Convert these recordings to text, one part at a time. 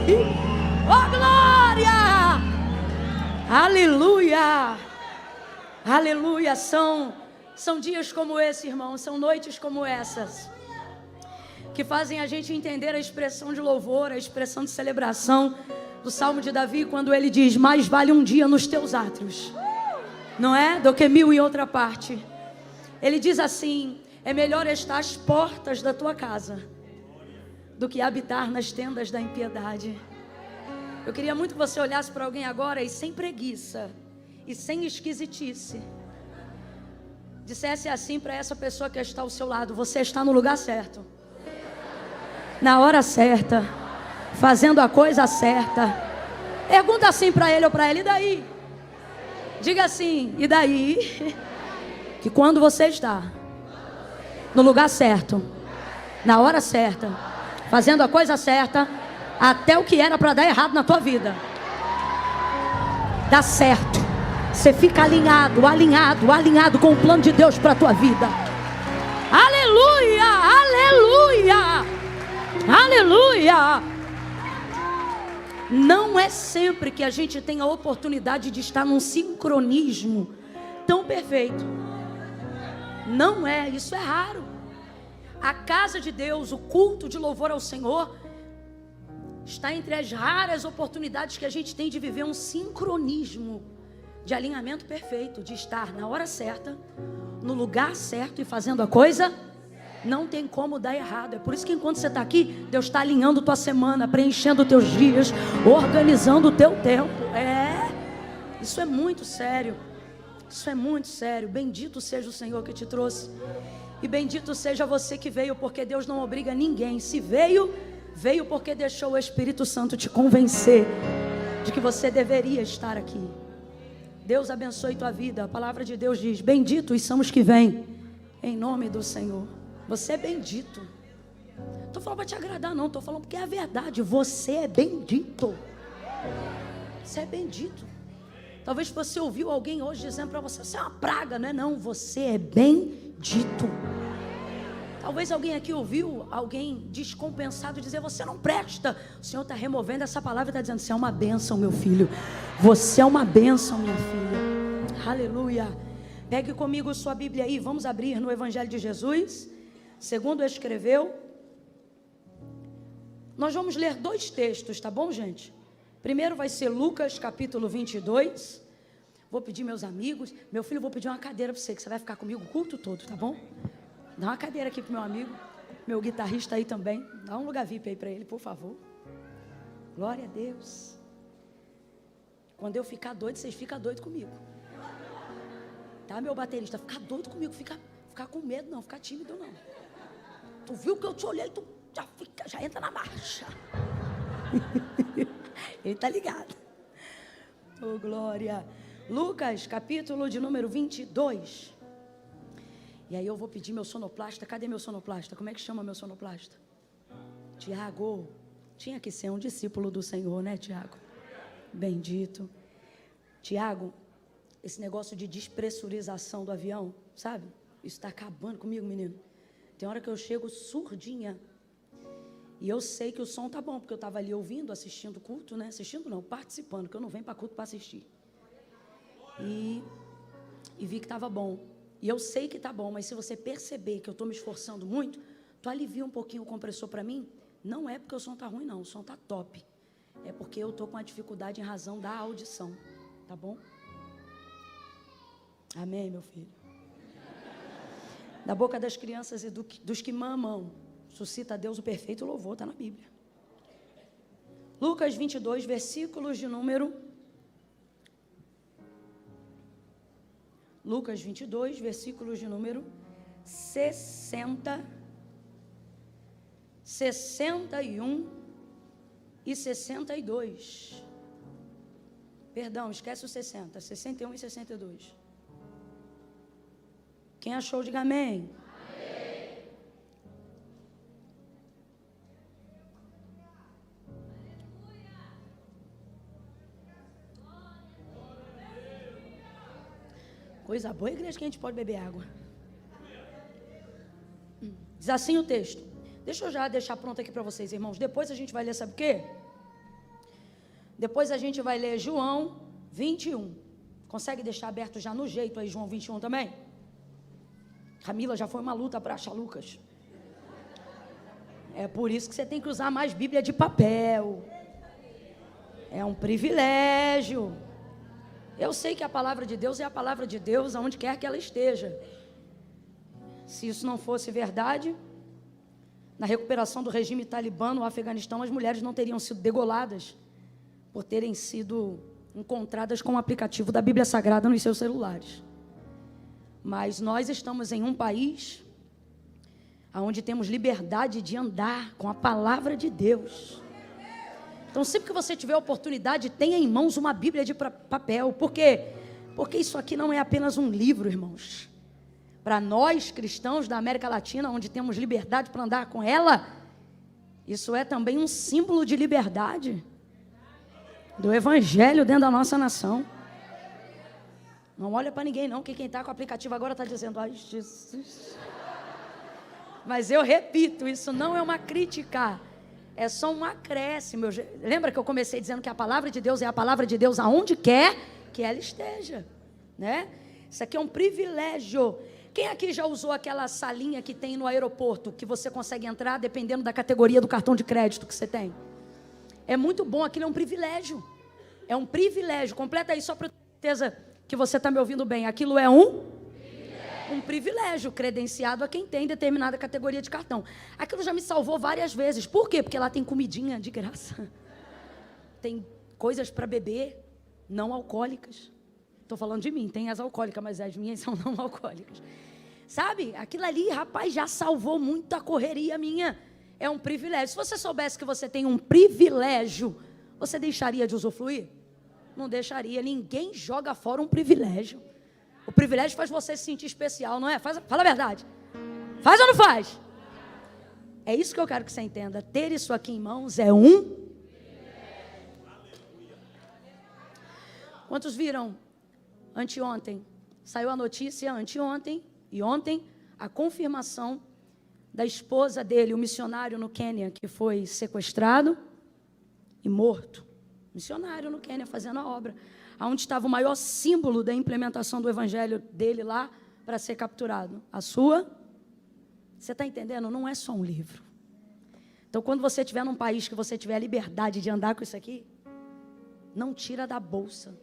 Oh, glória! Aleluia! Aleluia! São dias como esse, irmão, são noites como essas, que fazem a gente entender a expressão de louvor, a expressão de celebração do Salmo de Davi, quando ele diz: mais vale um dia nos teus átrios, não é? Do que 1000 em outra parte. Ele diz assim: é melhor estar às portas da tua casa do que habitar nas tendas da impiedade. Eu queria muito que você olhasse para alguém agora e sem preguiça e sem esquisitice dissesse assim para essa pessoa que está ao seu lado: você está no lugar certo, na hora certa, fazendo a coisa certa. Pergunta assim para ele ou para ela: e daí? Diga assim: e daí? Que quando você está no lugar certo, na hora certa, fazendo a coisa certa, até o que era para dar errado na tua vida dá certo. Você fica alinhado com o plano de Deus para a tua vida. Aleluia, aleluia, aleluia. Não é sempre que a gente tem a oportunidade de estar num sincronismo tão perfeito. Não é, isso é raro. A casa de Deus, o culto de louvor ao Senhor, está entre as raras oportunidades que a gente tem de viver um sincronismo de alinhamento perfeito, de estar na hora certa, no lugar certo e fazendo a coisa. Não tem como dar errado. É por isso que enquanto você está aqui, Deus está alinhando tua semana, preenchendo os teus dias, organizando o teu tempo. Isso é muito sério. Isso é muito sério. Bendito seja o Senhor que te trouxe. E bendito seja você que veio, porque Deus não obriga ninguém. Se veio, veio porque deixou o Espírito Santo te convencer de que você deveria estar aqui. Deus abençoe tua vida. A palavra de Deus diz: benditos são os que vêm em nome do Senhor. Você é bendito. Não estou falando para te agradar, não. Estou falando porque é a verdade. Você é bendito. Você é bendito. Talvez você ouviu alguém hoje dizendo para você: você é uma praga. Não é não, você é bendito. Talvez alguém aqui ouviu alguém descompensado dizer: você não presta. O Senhor está removendo essa palavra e está dizendo: você é uma bênção, meu filho. Você é uma bênção, minha filha. Aleluia. Pegue comigo sua Bíblia aí. Vamos abrir no Evangelho de Jesus, segundo escreveu. Nós vamos ler 2 textos, tá bom, gente? Primeiro vai ser Lucas capítulo 22. Vou pedir meus amigos. Meu filho, vou pedir uma cadeira para você, que você vai ficar comigo o culto todo, tá bom? Dá uma cadeira aqui pro meu amigo, meu guitarrista aí também. Dá um lugar VIP aí para ele, por favor. Glória a Deus. Quando eu ficar doido, vocês ficam doidos comigo. Tá, meu baterista? Ficar doido comigo, ficar com medo não, ficar tímido não. Tu viu que eu te olhei, tu já entra na marcha. Ele tá ligado. Oh, glória. Lucas, capítulo de número 22. E aí eu vou pedir meu sonoplasta. Cadê meu sonoplasta? Como é que chama meu sonoplasta? Tiago. Tinha que ser um discípulo do Senhor, né, Tiago? Bendito. Tiago, esse negócio de despressurização do avião, sabe? Isso está acabando comigo, menino. Tem hora que eu chego surdinha. E eu sei que o som tá bom, porque eu estava ali ouvindo, assistindo culto, né? Assistindo não, participando, porque eu não venho para culto para assistir. E vi que estava bom. E eu sei que está bom, mas se você perceber que eu estou me esforçando muito, tu alivia um pouquinho o compressor para mim. Não é porque o som está ruim, não. O som está top. É porque eu estou com uma dificuldade em razão da audição. Tá bom? Amém, meu filho? Da boca das crianças e dos que mamam, suscita a Deus o perfeito louvor. Está na Bíblia. Lucas 22, versículos de número... Lucas 22, versículos de número 60, 61 e 62. Perdão, esquece o 60, 61 e 62. Quem achou, diga amém. Amém. Coisa boa, igreja, que a gente pode beber água. Diz assim o texto. Deixa eu já deixar pronto aqui para vocês, irmãos. Depois a gente vai ler, sabe o quê? Depois a gente vai ler João 21. Consegue deixar aberto já no jeito aí, João 21 também? Camila, já foi uma luta para achar Lucas. É por isso que você tem que usar mais Bíblia de papel. É um privilégio. Eu sei que a palavra de Deus é a palavra de Deus aonde quer que ela esteja. Se isso não fosse verdade, na recuperação do regime talibã no Afeganistão, as mulheres não teriam sido degoladas por terem sido encontradas com o aplicativo da Bíblia Sagrada nos seus celulares. Mas nós estamos em um país onde temos liberdade de andar com a palavra de Deus. Então, sempre que você tiver oportunidade, tenha em mãos uma Bíblia de papel. Por quê? Porque isso aqui não é apenas um livro, irmãos. Para nós, cristãos da América Latina, onde temos liberdade para andar com ela, isso é também um símbolo de liberdade do Evangelho dentro da nossa nação. Não olha para ninguém não, que quem está com o aplicativo agora está dizendo, ai Jesus. Mas eu repito, isso não é uma crítica, é só um acréscimo. Lembra que eu comecei dizendo que a palavra de Deus é a palavra de Deus aonde quer que ela esteja, né? Isso aqui é um privilégio. Quem aqui já usou aquela salinha que tem no aeroporto, que você consegue entrar dependendo da categoria do cartão de crédito que você tem? É muito bom, aquilo é um privilégio. É um privilégio. Completa aí só para ter certeza que você está me ouvindo bem. Aquilo é um privilégio credenciado a quem tem determinada categoria de cartão. Aquilo já me salvou várias vezes. Por quê? Porque lá tem comidinha de graça. Tem coisas para beber não alcoólicas. Estou falando de mim, tem as alcoólicas, mas as minhas são não alcoólicas. Sabe? Aquilo ali, rapaz, já salvou muita correria minha. É um privilégio. Se você soubesse que você tem um privilégio, você deixaria de usufruir? Não deixaria. Ninguém joga fora um privilégio. O privilégio faz você se sentir especial, não é? Fala a verdade. Faz ou não faz? É isso que eu quero que você entenda. Ter isso aqui em mãos é um... Quantos viram anteontem? Saiu a notícia anteontem e ontem a confirmação da esposa dele, o missionário no Quênia, que foi sequestrado e morto. Missionário no Quênia, fazendo a obra. Onde estava o maior símbolo da implementação do evangelho dele lá, para ser capturado. A sua? Você está entendendo? Não é só um livro. Então, quando você estiver num país que você tiver a liberdade de andar com isso aqui, não tira da bolsa.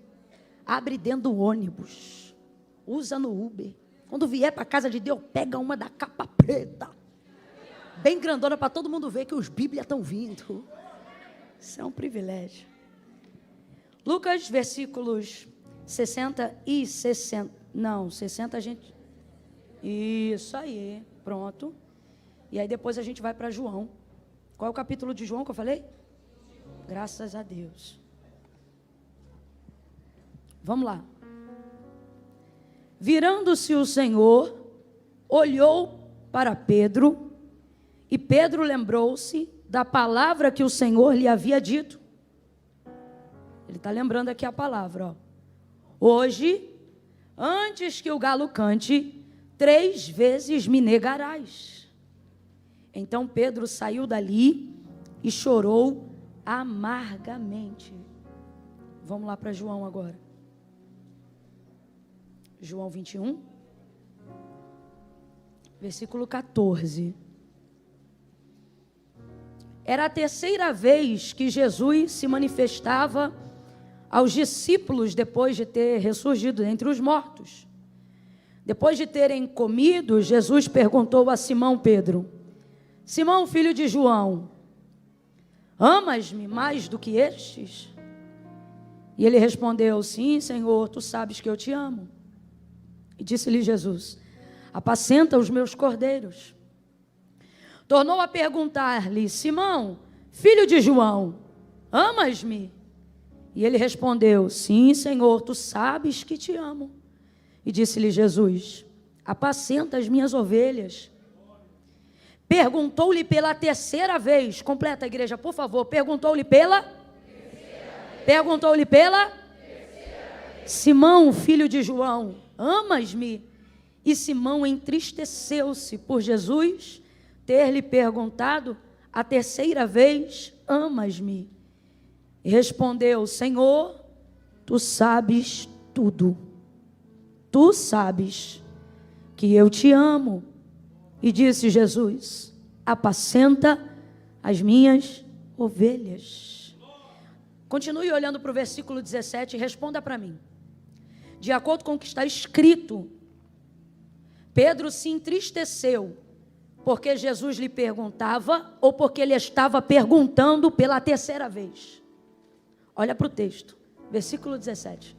Abre dentro do ônibus. Usa no Uber. Quando vier para a casa de Deus, pega uma da capa preta. Bem grandona para todo mundo ver que os Bíblias estão vindo. Isso é um privilégio. Lucas, versículos 60 e 60. Não, 60 a gente... Isso aí, pronto. E aí depois a gente vai para João. Qual é o capítulo de João que eu falei? Graças a Deus. Vamos lá. Virando-se o Senhor, olhou para Pedro, e Pedro lembrou-se da palavra que o Senhor lhe havia dito. Ele está lembrando aqui a palavra, ó. Hoje, antes que o galo cante, 3 vezes me negarás. Então Pedro saiu dali e chorou amargamente. Vamos lá para João agora. João 21, versículo 14. Era a 3ª vez que Jesus se manifestava aos discípulos depois de ter ressurgido dentre os mortos. Depois de terem comido, Jesus perguntou a Simão Pedro: Simão, filho de João, amas-me mais do que estes? E ele respondeu: sim, Senhor, tu sabes que eu te amo. E disse-lhe Jesus: apacenta os meus cordeiros. Tornou a perguntar-lhe: Simão, filho de João, amas-me? E ele respondeu: sim, Senhor, tu sabes que te amo. E disse-lhe Jesus: apacenta as minhas ovelhas. Perguntou-lhe pela 3ª vez. Completa a igreja, por favor. Perguntou-lhe pela? Perguntou-lhe pela? Simão, filho de João, amas-me? E Simão entristeceu-se por Jesus ter lhe perguntado a 3ª vez: amas-me? E respondeu: Senhor, tu sabes tudo. Tu sabes que eu te amo. E disse Jesus: apacenta as minhas ovelhas. Continue olhando para o versículo 17 e responda para mim. De acordo com o que está escrito, Pedro se entristeceu porque Jesus lhe perguntava ou porque ele estava perguntando pela terceira vez. Olha para o texto, versículo 17.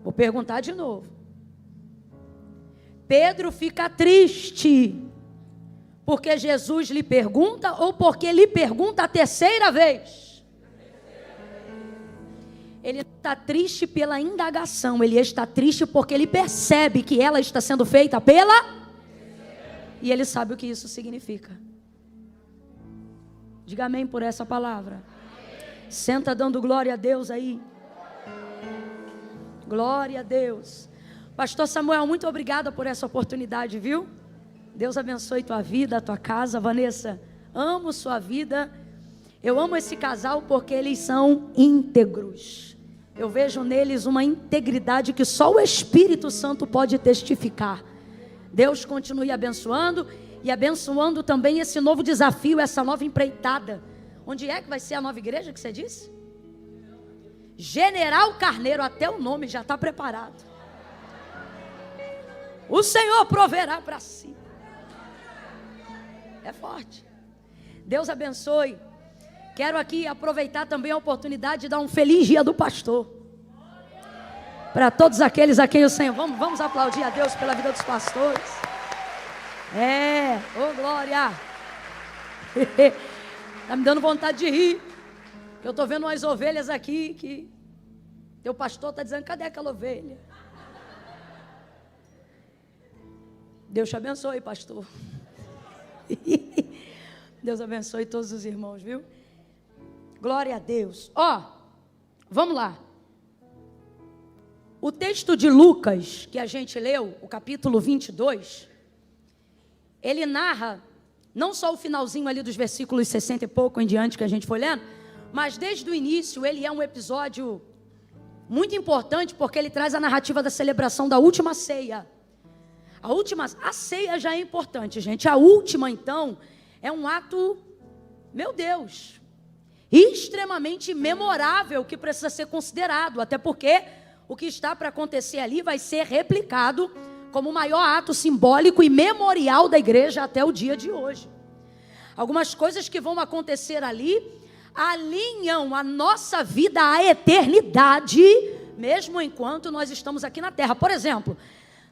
Vou perguntar de novo. Pedro fica triste porque Jesus lhe pergunta ou porque lhe pergunta a terceira vez? Ele está triste pela indagação, ele está triste porque ele percebe que ela está sendo feita pela... E ele sabe o que isso significa. Diga amém por essa palavra. Senta dando glória a Deus aí. Glória a Deus. Pastor Samuel, muito obrigada por essa oportunidade, viu? Deus abençoe tua vida, tua casa. Vanessa, amo sua vida. Eu amo esse casal porque eles são íntegros. Eu vejo neles uma integridade que só o Espírito Santo pode testificar. Deus continue abençoando e abençoando também esse novo desafio, essa nova empreitada. Onde é que vai ser a nova igreja que você disse? General Carneiro, até o nome já está preparado. O Senhor proverá para si. É forte. Deus abençoe. Quero aqui aproveitar também a oportunidade de dar um feliz dia do pastor. Para todos aqueles a quem o Senhor... Vamos aplaudir a Deus pela vida dos pastores. Ô glória. Está me dando vontade de rir. Eu estou vendo umas ovelhas aqui que... Teu pastor está dizendo, cadê aquela ovelha? Deus te abençoe, pastor. Deus abençoe todos os irmãos, viu? Glória a Deus. Vamos lá. O texto de Lucas, que a gente leu, o capítulo 22, ele narra, não só o finalzinho ali dos versículos 60 e pouco em diante que a gente foi lendo, mas desde o início ele é um episódio muito importante, porque ele traz a narrativa da celebração da última ceia. A ceia já é importante, gente. A última, então, é um ato, meu Deus, extremamente memorável, que precisa ser considerado, até porque o que está para acontecer ali vai ser replicado como o maior ato simbólico e memorial da igreja até o dia de hoje. Algumas coisas que vão acontecer ali alinham a nossa vida à eternidade, mesmo enquanto nós estamos aqui na terra. Por exemplo,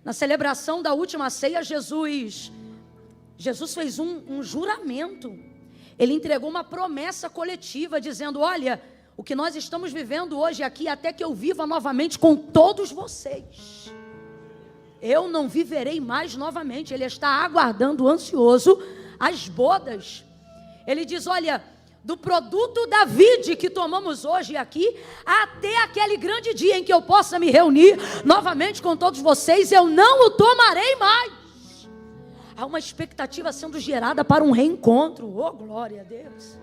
na celebração da última ceia, Jesus fez um juramento. Ele entregou uma promessa coletiva, dizendo, olha, o que nós estamos vivendo hoje aqui, até que eu viva novamente com todos vocês, eu não viverei mais novamente. Ele está aguardando, ansioso, as bodas. Ele diz, olha, do produto da vide que tomamos hoje aqui, até aquele grande dia em que eu possa me reunir novamente com todos vocês, eu não o tomarei mais. Há uma expectativa sendo gerada para um reencontro. Oh, glória a Deus.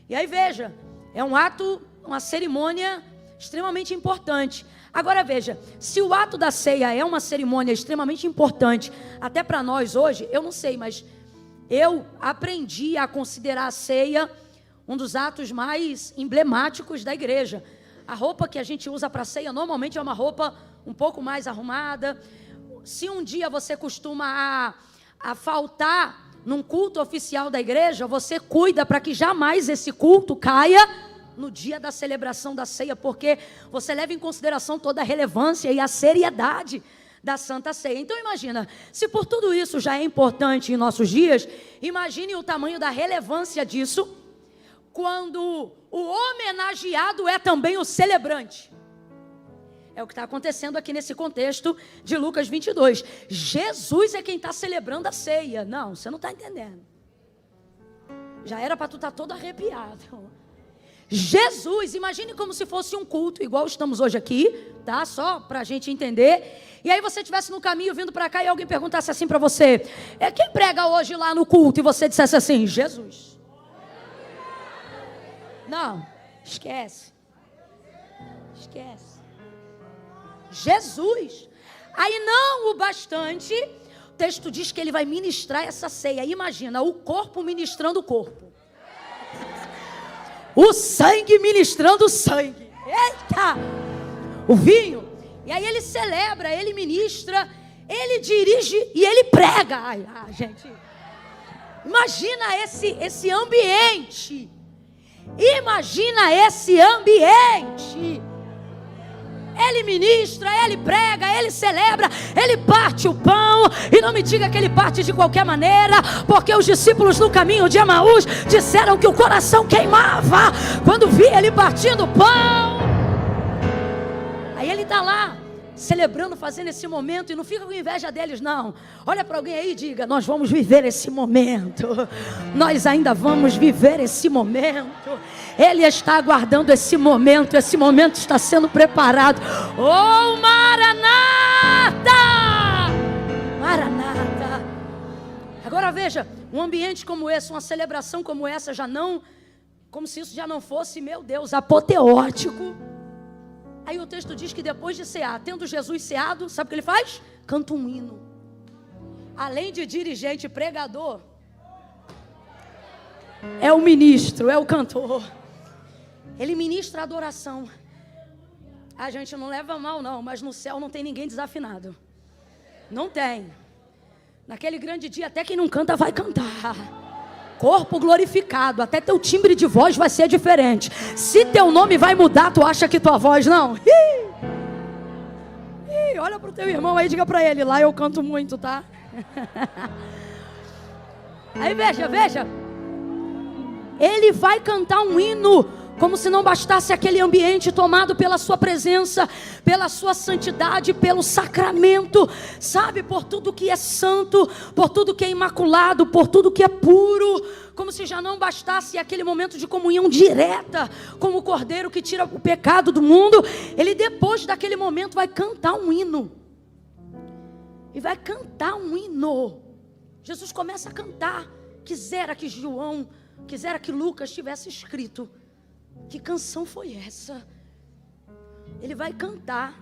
E aí veja, é um ato, uma cerimônia extremamente importante. Agora veja, se o ato da ceia é uma cerimônia extremamente importante, até para nós hoje, eu não sei, mas eu aprendi a considerar a ceia um dos atos mais emblemáticos da igreja. A roupa que a gente usa para a ceia normalmente é uma roupa um pouco mais arrumada. Se um dia você costuma a faltar num culto oficial da igreja, você cuida para que jamais esse culto caia no dia da celebração da ceia, porque você leva em consideração toda a relevância e a seriedade da Santa Ceia. Então imagina, se por tudo isso já é importante em nossos dias, imagine o tamanho da relevância disso, quando o homenageado é também o celebrante. É o que está acontecendo aqui nesse contexto de Lucas 22. Jesus é quem está celebrando a ceia. Não, você não está entendendo. Já era para tu estar todo arrepiado. Jesus, imagine como se fosse um culto, igual estamos hoje aqui, tá? Só para a gente entender. E aí você estivesse no caminho vindo para cá e alguém perguntasse assim para você, quem prega hoje lá no culto? E você dissesse assim, Jesus. Não, esquece. Esquece. Jesus. Aí não o bastante, o texto diz que ele vai ministrar essa ceia. Imagina, o corpo ministrando o corpo. O sangue ministrando o sangue. Eita! O vinho. E aí ele celebra, ele ministra, ele dirige e ele prega. Ai, gente. Imagina esse ambiente. Imagina esse ambiente. Ele ministra, ele prega, ele celebra, ele parte o pão. E não me diga que ele parte de qualquer maneira, porque os discípulos no caminho de Emaús disseram que o coração queimava quando via ele partindo o pão. Aí ele está lá, celebrando, fazendo esse momento. E não fica com inveja deles, não. Olha para alguém aí e diga: nós vamos viver esse momento. Nós ainda vamos viver esse momento. Ele está aguardando esse momento. Esse momento está sendo preparado. Oh, Maranata! Maranata! Agora veja, um ambiente como esse, uma celebração como essa, já não, como se isso já não fosse, meu Deus, apoteótico. Aí o texto diz que depois de cear, tendo Jesus ceado, sabe o que ele faz? Canta um hino. Além de dirigente, pregador, é o ministro, é o cantor. Ele ministra a adoração. A gente não leva mal não, mas no céu não tem ninguém desafinado. Não tem. Naquele grande dia, até quem não canta vai cantar. Corpo glorificado, até teu timbre de voz vai ser diferente. Se teu nome vai mudar, tu acha que tua voz não? Olha pro teu irmão aí, diga pra ele: lá eu canto muito, tá? Aí veja. Ele vai cantar um hino, como se não bastasse aquele ambiente tomado pela sua presença, pela sua santidade, pelo sacramento, sabe, por tudo que é santo, por tudo que é imaculado, por tudo que é puro, como se já não bastasse aquele momento de comunhão direta, como o cordeiro que tira o pecado do mundo. Ele, depois daquele momento, vai cantar um hino, e vai cantar um hino. Jesus começa a cantar. Quisera que João, quisera que Lucas tivesse escrito. Que canção foi essa? Ele vai cantar.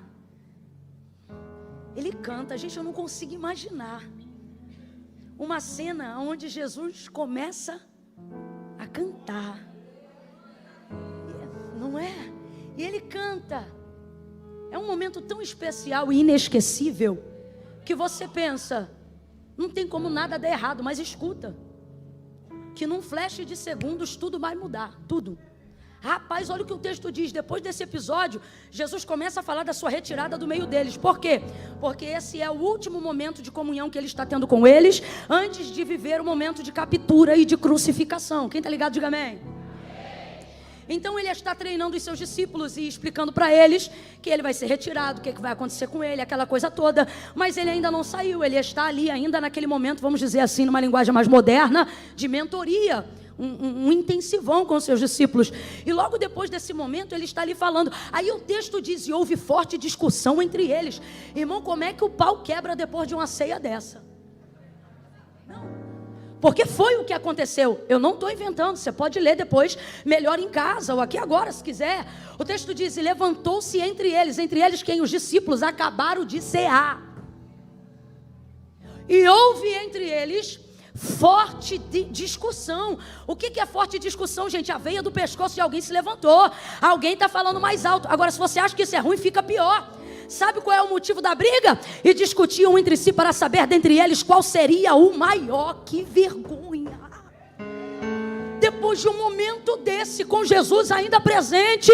Ele canta. Gente, eu não consigo imaginar uma cena onde Jesus começa a cantar. Não é? E ele canta. É um momento tão especial e inesquecível que você pensa: não tem como nada dar errado, mas escuta, que num flash de segundos tudo vai mudar, tudo. Rapaz, olha o que o texto diz. Depois desse episódio, Jesus começa a falar da sua retirada do meio deles. Por quê? Porque esse é o último momento de comunhão que ele está tendo com eles, antes de viver o momento de captura e de crucificação. Quem está ligado, diga amém. Então ele está treinando os seus discípulos e explicando para eles que ele vai ser retirado, o que vai acontecer com ele, aquela coisa toda. Mas ele ainda não saiu, ele está ali ainda naquele momento, vamos dizer assim, numa linguagem mais moderna, de mentoria. Um intensivão com os seus discípulos. E logo depois desse momento ele está ali falando. Aí o texto diz: e houve forte discussão entre eles. Irmão, como é que o pau quebra depois de uma ceia dessa? Não. Porque foi o que aconteceu. Eu não estou inventando, você pode ler depois, melhor em casa ou aqui agora, se quiser. O texto diz: e levantou-se entre eles quem? Os discípulos acabaram de cear. E houve entre eles forte discussão. O que é forte discussão, gente? A veia do pescoço de alguém se levantou. Alguém está falando mais alto. Agora, se você acha que isso é ruim, fica pior. Sabe qual é o motivo da briga? E discutiam entre si para saber dentre eles qual seria o maior. Que vergonha! Depois de um momento desse, com Jesus ainda presente,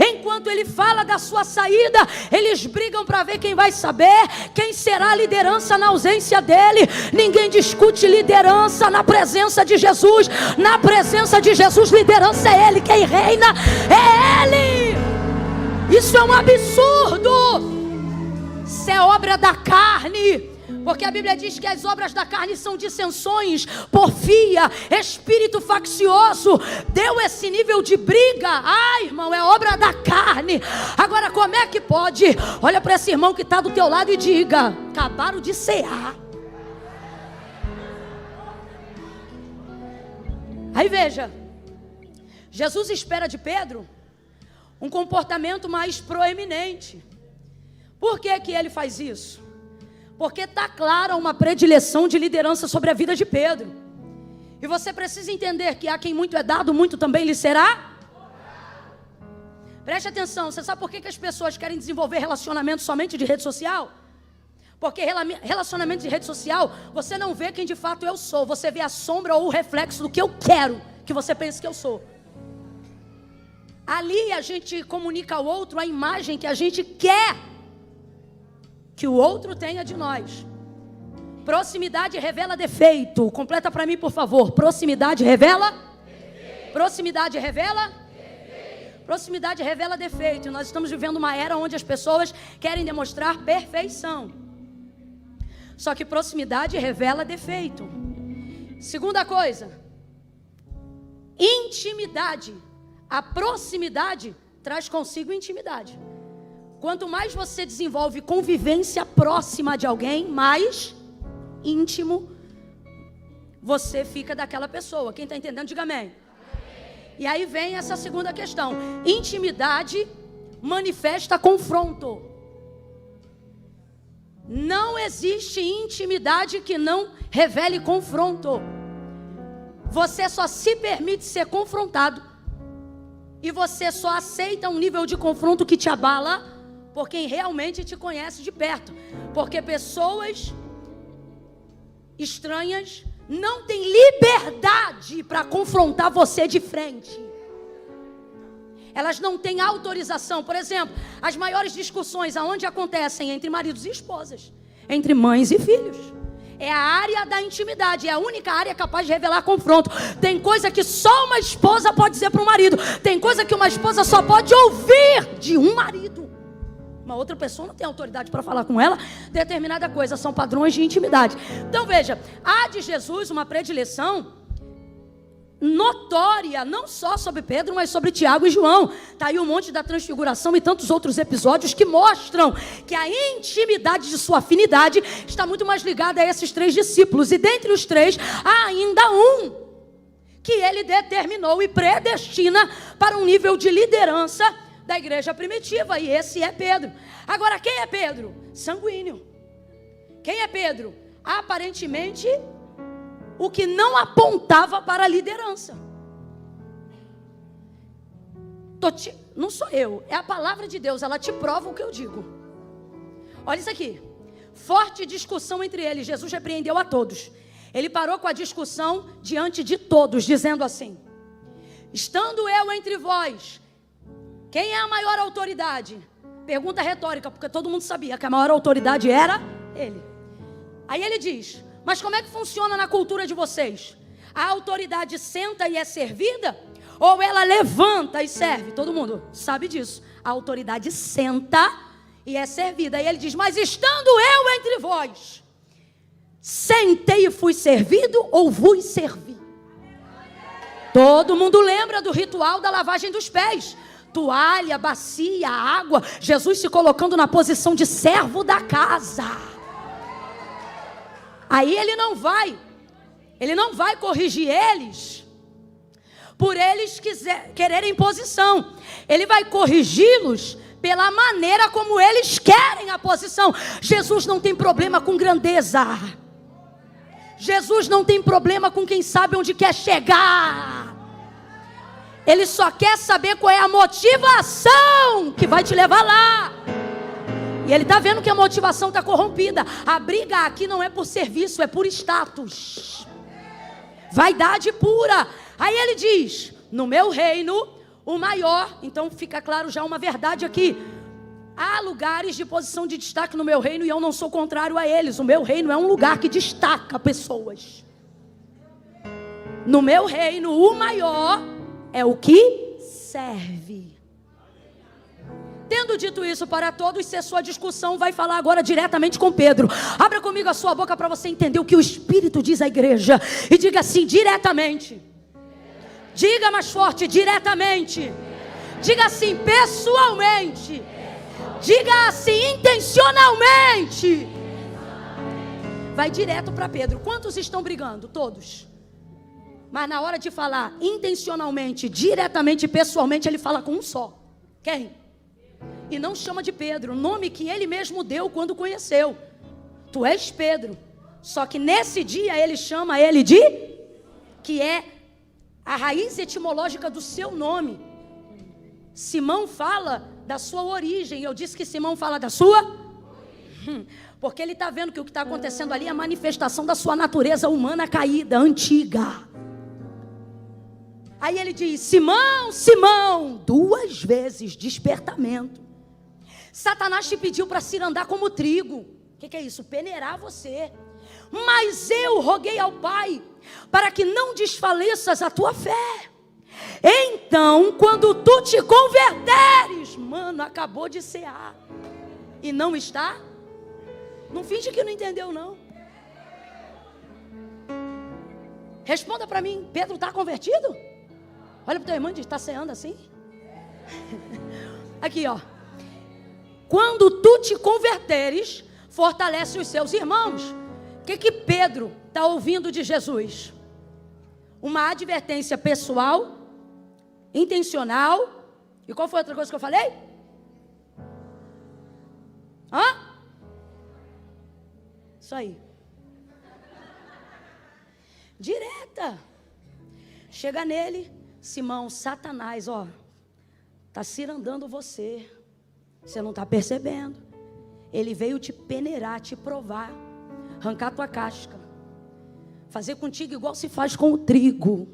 enquanto ele fala da sua saída, eles brigam para ver quem vai saber, quem será a liderança na ausência dele. Ninguém discute liderança na presença de Jesus. Na presença de Jesus, liderança é ele. Quem reina é ele. Isso é um absurdo. Isso é obra da carne. Porque a Bíblia diz que as obras da carne são dissensões, porfia, espírito faccioso. Deu esse nível de briga. Ai, irmão, é obra da carne. Agora, como é que pode? Olha para esse irmão que está do teu lado e diga: acabaram de cear. Aí veja, Jesus espera de Pedro um comportamento mais proeminente. Por que que ele faz isso? Porque está clara uma predileção de liderança sobre a vida de Pedro. E você precisa entender que a quem muito é dado, muito também lhe será. Preste atenção, você sabe por que as pessoas querem desenvolver relacionamento somente de rede social? Porque relacionamento de rede social, você não vê quem de fato eu sou, você vê a sombra ou o reflexo do que eu quero que você pense que eu sou. Ali a gente comunica ao outro a imagem que a gente quer que o outro tenha de nós. Proximidade revela defeito. Completa para mim, por favor. Proximidade revela defeito. Proximidade revela defeito. Proximidade revela defeito. Nós estamos vivendo uma era onde as pessoas querem demonstrar perfeição. Só que proximidade revela defeito. Segunda coisa, intimidade. A proximidade traz consigo intimidade. Quanto mais você desenvolve convivência próxima de alguém, mais íntimo você fica daquela pessoa. Quem está entendendo, diga amém. E aí vem essa segunda questão. Intimidade manifesta confronto. Não existe intimidade que não revele confronto. Você só se permite ser confrontado e você só aceita um nível de confronto que te abala por quem realmente te conhece de perto. Porque pessoas estranhas não têm liberdade para confrontar você de frente. Elas não têm autorização. Por exemplo, as maiores discussões aonde acontecem entre maridos e esposas, entre mães e filhos. É a área da intimidade, é a única área capaz de revelar confronto. Tem coisa que só uma esposa pode dizer para um marido. Tem coisa que uma esposa só pode ouvir de um marido. Uma outra pessoa não tem autoridade para falar com ela determinada coisa. São padrões de intimidade. Então veja, há de Jesus uma predileção notória, não só sobre Pedro, mas sobre Tiago e João. Está aí o Monte da Transfiguração e tantos outros episódios que mostram que a intimidade de sua afinidade está muito mais ligada a esses três discípulos. E dentre os três, há ainda um que ele determinou e predestina para um nível de liderança da igreja primitiva, e esse é Pedro. Agora, quem é Pedro? Sanguíneo. Quem é Pedro? Aparentemente o que não apontava para a liderança. Não sou eu, é a palavra de Deus, ela te prova o que eu digo. Olha isso aqui. Forte discussão entre eles, Jesus repreendeu a todos. Ele parou com a discussão diante de todos, dizendo assim: estando eu entre vós, quem é a maior autoridade? Pergunta retórica, porque todo mundo sabia que a maior autoridade era ele. Aí ele diz: mas como é que funciona na cultura de vocês? A autoridade senta e é servida? Ou ela levanta e serve? Todo mundo sabe disso. A autoridade senta e é servida. Aí ele diz: mas estando eu entre vós, sentei e fui servido ou vos servi? Todo mundo lembra do ritual da lavagem dos pés. Toalha, bacia, água. Jesus se colocando na posição de servo da casa. Aí ele não vai corrigir eles por eles quererem posição. Ele vai corrigi-los pela maneira como eles querem a posição. Jesus não tem problema com grandeza. Jesus não tem problema com quem sabe onde quer chegar. Ele só quer saber qual é a motivação que vai te levar lá. E ele está vendo que a motivação está corrompida. A briga aqui não é por serviço, é por status. Vaidade pura. Aí ele diz: no meu reino, o maior. Então fica claro já uma verdade aqui. Há lugares de posição de destaque no meu reino e eu não sou contrário a eles. O meu reino é um lugar que destaca pessoas. No meu reino, o maior é o que serve. Tendo dito isso para todos, se a sua discussão vai falar agora diretamente com Pedro. Abra comigo a sua boca para você entender o que o Espírito diz à igreja. E diga assim, diretamente. Diga mais forte, diretamente. Diga assim, pessoalmente. Diga assim, intencionalmente. Vai direto para Pedro. Quantos estão brigando? Todos. Mas na hora de falar intencionalmente, diretamente, pessoalmente, ele fala com um só. Quem? E não chama de Pedro, o nome que ele mesmo deu quando conheceu. Tu és Pedro. Só que nesse dia ele chama ele de, que é a raiz etimológica do seu nome. Simão fala da sua origem. Eu disse que Simão fala da sua? Porque ele está vendo que o que está acontecendo ali é a manifestação da sua natureza humana caída, antiga. Aí ele diz: Simão, Simão, 2 vezes despertamento. Satanás te pediu para se andar como trigo. O que é isso? Peneirar você. Mas eu roguei ao Pai para que não desfaleças a tua fé. Então, quando tu te converteres, mano, acabou de cear. E não está? Não finge que não entendeu, não. Responda para mim, Pedro está convertido? Olha para o teu irmão e diz: está ceando assim? Aqui, ó. Quando tu te converteres, fortalece os seus irmãos. O que Pedro está ouvindo de Jesus? Uma advertência pessoal, intencional. E qual foi a outra coisa que eu falei? Isso aí. Direta. Chega nele: Simão, Satanás, ó, está cirandando você. Você não está percebendo. Ele veio te peneirar, te provar, arrancar tua casca, fazer contigo igual se faz com o trigo.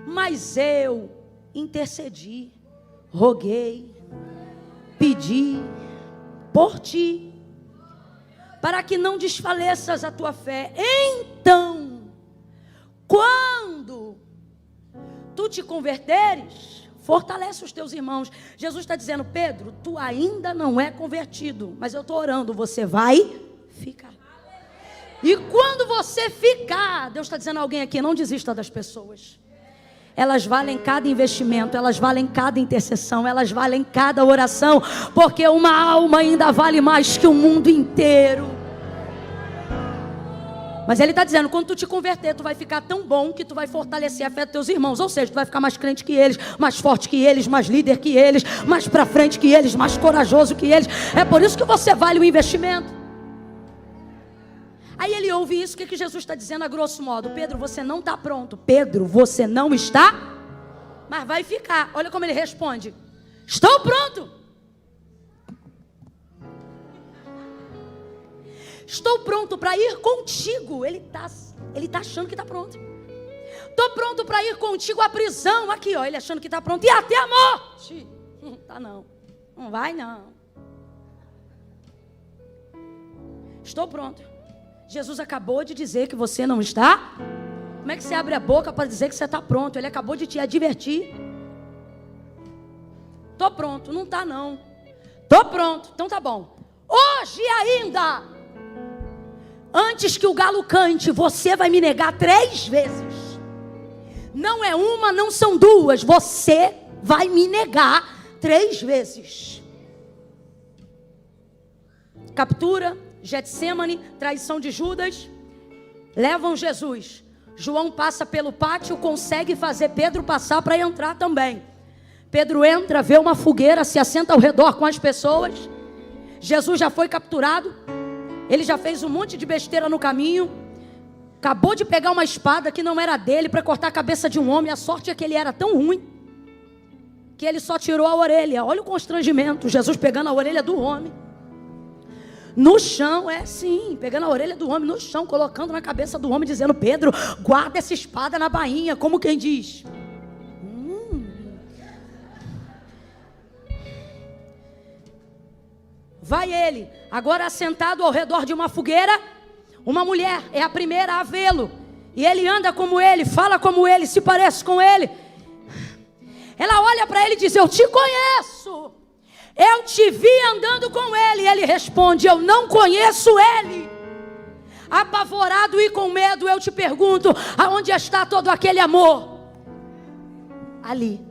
Mas eu intercedi, roguei, pedi por ti, para que não desfaleças a tua fé. Então, quando tu te converteres, fortalece os teus irmãos. Jesus está dizendo: Pedro, tu ainda não é convertido, mas eu estou orando, você vai ficar. E quando você ficar, Deus está dizendo a alguém aqui: não desista das pessoas. Elas valem cada investimento, elas valem cada intercessão, elas valem cada oração, porque uma alma ainda vale mais que o mundo inteiro. Mas ele está dizendo: quando tu te converter, tu vai ficar tão bom que tu vai fortalecer a fé dos teus irmãos. Ou seja, tu vai ficar mais crente que eles, mais forte que eles, mais líder que eles, mais para frente que eles, mais corajoso que eles. É por isso que você vale o investimento. Aí ele ouve isso. O que Jesus está dizendo a grosso modo? Pedro, você não está pronto. Pedro, você não está, mas vai ficar. Olha como ele responde: estou pronto. Estou pronto para ir contigo. Ele tá achando que está pronto. Estou pronto para ir contigo à prisão. Aqui, ó, ele achando que está pronto. E até a morte. Tá não. Não vai não. Estou pronto. Jesus acabou de dizer que você não está. Como é que você abre a boca para dizer que você está pronto? Ele acabou de te advertir. Estou pronto. Não está não. Estou pronto. Então tá bom. Hoje ainda, antes que o galo cante, você vai me negar 3 vezes. Não é uma, não são 2. Você vai me negar 3 vezes. Captura, Getsemane, traição de Judas. Levam Jesus. João passa pelo pátio, consegue fazer Pedro passar para entrar também. Pedro entra, vê uma fogueira, se assenta ao redor com as pessoas. Jesus já foi capturado. Ele já fez um monte de besteira no caminho. Acabou de pegar uma espada que não era dele para cortar a cabeça de um homem. A sorte é que ele era tão ruim que ele só tirou a orelha. Olha o constrangimento. Jesus pegando a orelha do homem no chão, pegando a orelha do homem no chão, colocando na cabeça do homem, dizendo: Pedro, guarda essa espada na bainha. Como quem diz: Vai ele, agora assentado ao redor de uma fogueira, uma mulher, é a primeira a vê-lo. E ele anda como ele, fala como ele, se parece com ele. Ela olha para ele e diz: eu te conheço. Eu te vi andando com ele. E ele responde: eu não conheço ele. Apavorado e com medo, eu te pergunto: aonde está todo aquele amor? Ali.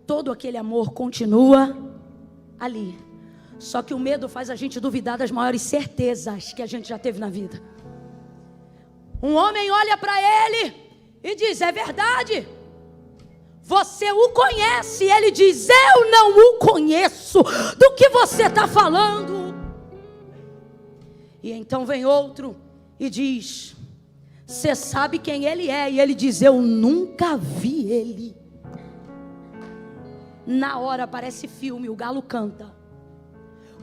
Todo aquele amor continua ali. Só que o medo faz a gente duvidar das maiores certezas que a gente já teve na vida. Um homem olha para ele e diz: é verdade, você o conhece. E ele diz: eu não o conheço. Do que você está falando? E então vem outro e diz: você sabe quem ele é? E ele diz: eu nunca vi ele. Na hora parece filme, o galo canta.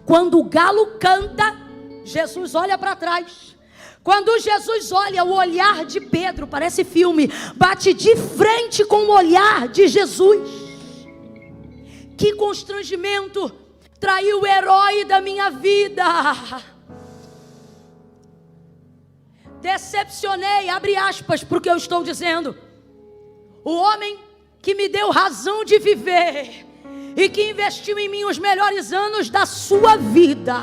Quando o galo canta, Jesus olha para trás. Quando Jesus olha, o olhar de Pedro, parece filme, bate de frente com o olhar de Jesus. Que constrangimento! Traiu o herói da minha vida. Decepcionei, abre aspas, porque eu estou dizendo. O homem que me deu razão de viver e que investiu em mim os melhores anos da sua vida.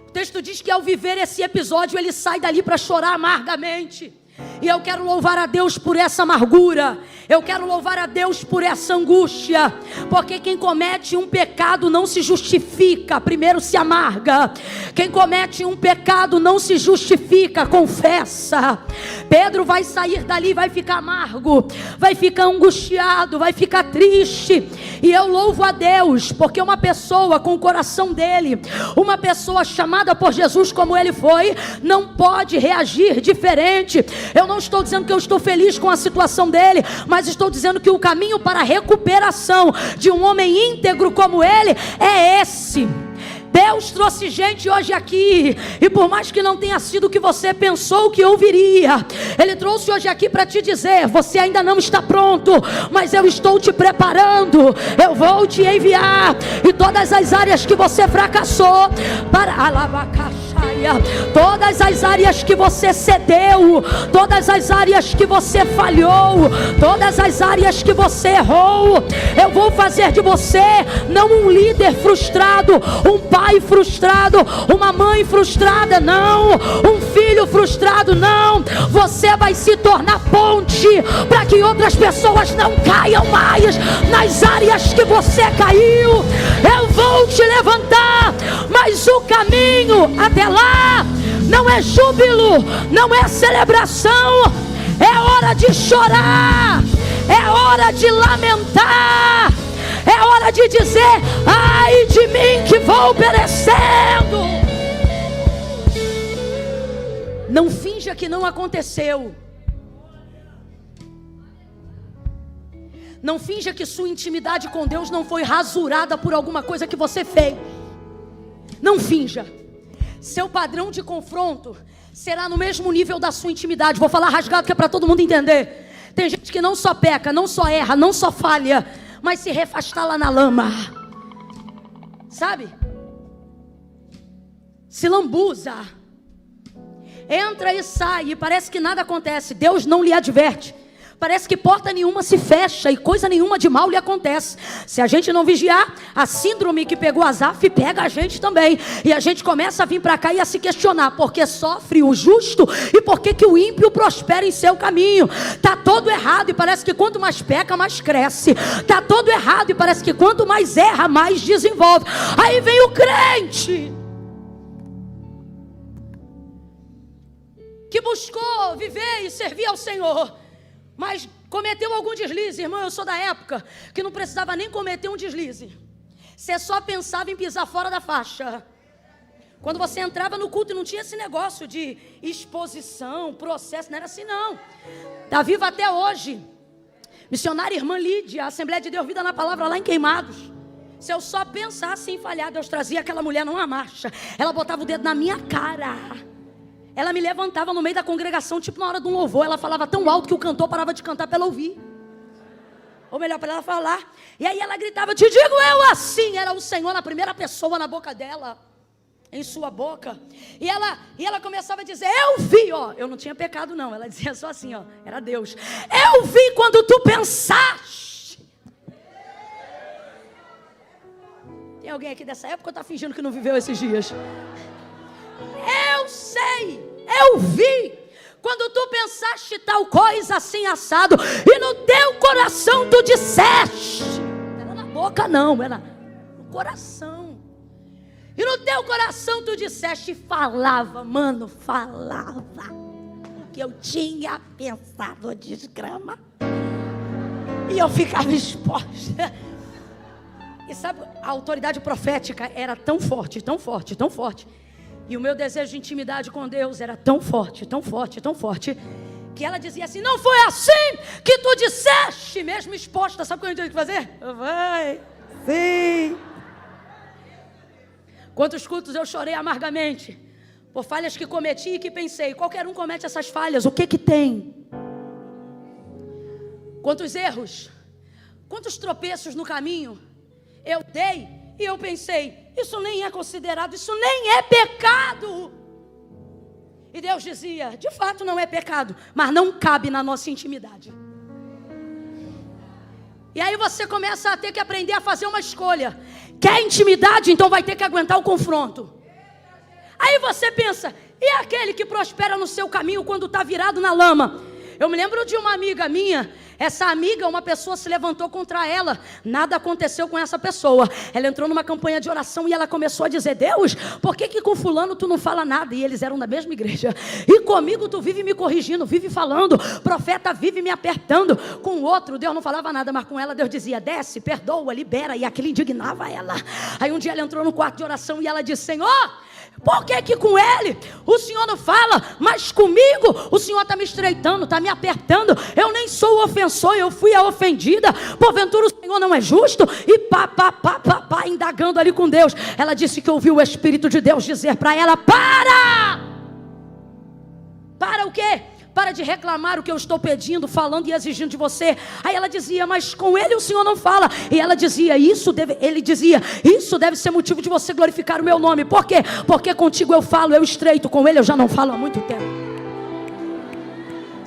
O texto diz que ao viver esse episódio, ele sai dali para chorar amargamente. E eu quero louvar a Deus por essa amargura. Eu quero louvar a Deus por essa angústia. Porque quem comete um pecado não se justifica, primeiro se amarga. Quem comete um pecado não se justifica, confessa. Pedro vai sair dali, vai ficar amargo, vai ficar angustiado, vai ficar triste. E eu louvo a Deus, porque uma pessoa com o coração dele, uma pessoa chamada por Jesus como ele foi, não pode reagir diferente. Eu não estou dizendo que eu estou feliz com a situação dele, mas estou dizendo que o caminho para a recuperação de um homem íntegro como ele é esse. Deus trouxe gente hoje aqui, e por mais que não tenha sido o que você pensou que ouviria, Ele trouxe hoje aqui para te dizer: você ainda não está pronto, mas eu estou te preparando, eu vou te enviar, e todas as áreas que você fracassou, para alabacaxaia, todas as áreas que você cedeu, todas as áreas que você falhou, todas as áreas que você errou, eu vou fazer de você não um líder frustrado, um pai frustrado, uma mãe frustrada, não, um filho frustrado, não. Você vai se tornar ponte para que outras pessoas não caiam mais nas áreas que você caiu. Eu vou te levantar, mas o caminho até lá não é júbilo, não é celebração, é hora de chorar, é hora de lamentar, é hora de dizer: ai de mim que vou perecendo. Não finja que não aconteceu. Não finja que sua intimidade com Deus não foi rasurada por alguma coisa que você fez. Não finja. Seu padrão de confronto será no mesmo nível da sua intimidade. Vou falar rasgado que é para todo mundo entender. Tem gente que não só peca, não só erra, não só falha, mas se refastar lá na lama, sabe? Se lambuza, entra e sai, e parece que nada acontece. Deus não lhe adverte. Parece que porta nenhuma se fecha e coisa nenhuma de mal lhe acontece. Se a gente não vigiar, a síndrome que pegou Asaf pega a gente também. E a gente começa a vir para cá e a se questionar: por que sofre o justo e por que o ímpio prospera em seu caminho? Está todo errado e parece que quanto mais peca, mais cresce. Está todo errado e parece que quanto mais erra, mais desenvolve. Aí vem o crente que buscou viver e servir ao Senhor, mas cometeu algum deslize. Irmão, eu sou da época que não precisava nem cometer um deslize. Você só pensava em pisar fora da faixa. Quando você entrava no culto e não tinha esse negócio de exposição, processo, não era assim não. Está viva até hoje. Missionária irmã Lídia, Assembleia de Deus Vida na Palavra lá em Queimados. Se eu só pensasse em falhar, Deus trazia aquela mulher numa marcha. Ela botava o dedo na minha cara. Ela me levantava no meio da congregação, tipo na hora de um louvor. Ela falava tão alto que o cantor parava de cantar para ela ouvir. Ou melhor, para ela falar. E aí ela gritava: te digo eu assim. Era o Senhor na primeira pessoa na boca dela, em sua boca. E ela começava a dizer: eu vi, ó. Eu não tinha pecado não. Ela dizia só assim, ó. Era Deus. Eu vi quando tu pensaste. Tem alguém aqui dessa época ou está fingindo que não viveu esses dias? Eu sei, eu vi quando tu pensaste tal coisa assim assado, e no teu coração tu disseste. Não era na boca não, era no coração. E no teu coração tu disseste, falava, mano, falava, que eu tinha pensado desgrama. E eu ficava exposta. E sabe, a autoridade profética era tão forte, tão forte, tão forte. E o meu desejo de intimidade com Deus era tão forte, tão forte, tão forte, que ela dizia assim, não foi assim que tu disseste, mesmo exposta. Sabe o que eu tinha que fazer? Vai, sim. Quantos cultos eu chorei amargamente por falhas que cometi e que pensei, qualquer um comete essas falhas, o que que tem? Quantos erros, quantos tropeços no caminho eu dei e eu pensei, isso nem é considerado, isso nem é pecado. E Deus dizia, de fato não é pecado, mas não cabe na nossa intimidade. E aí você começa a ter que aprender a fazer uma escolha. Quer intimidade? Então vai ter que aguentar o confronto. Aí você pensa, e aquele que prospera no seu caminho quando está virado na lama? Eu me lembro de uma amiga minha. Essa amiga, uma pessoa se levantou contra ela. Nada aconteceu com essa pessoa. Ela entrou numa campanha de oração e ela começou a dizer, Deus, por que com fulano tu não fala nada? E eles eram da mesma igreja. E comigo tu vive me corrigindo, vive falando. Profeta vive me apertando. Com o outro Deus não falava nada, mas com ela Deus dizia, desce, perdoa, libera. E aquilo indignava ela. Aí um dia ela entrou no quarto de oração e ela disse, Senhor, por que com ele o Senhor não fala, mas comigo o Senhor está me estreitando, está me apertando, eu nem sou o ofensor, eu fui a ofendida, porventura o Senhor não é justo? E pá, indagando ali com Deus, ela disse que ouviu o Espírito de Deus dizer para ela, para o quê? Para de reclamar o que eu estou pedindo, falando e exigindo de você. Aí ela dizia, mas com ele o Senhor não fala. E ela dizia, ele dizia, isso deve ser motivo de você glorificar o meu nome. Por quê? Porque contigo eu falo, eu estreito, com ele eu já não falo há muito tempo.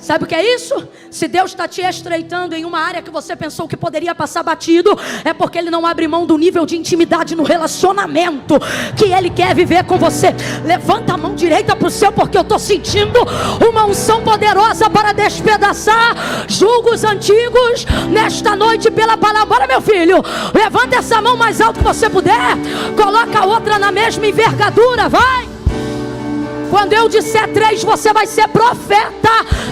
Sabe o que é isso? Se Deus está te estreitando em uma área que você pensou que poderia passar batido, é porque Ele não abre mão do nível de intimidade no relacionamento que Ele quer viver com você. Levanta a mão direita para o céu, porque eu estou sentindo uma unção poderosa para despedaçar julgos antigos nesta noite pela palavra. Bora, meu filho, levanta essa mão mais alto que você puder, coloca a outra na mesma envergadura, vai. Quando eu disser 3, você vai ser profeta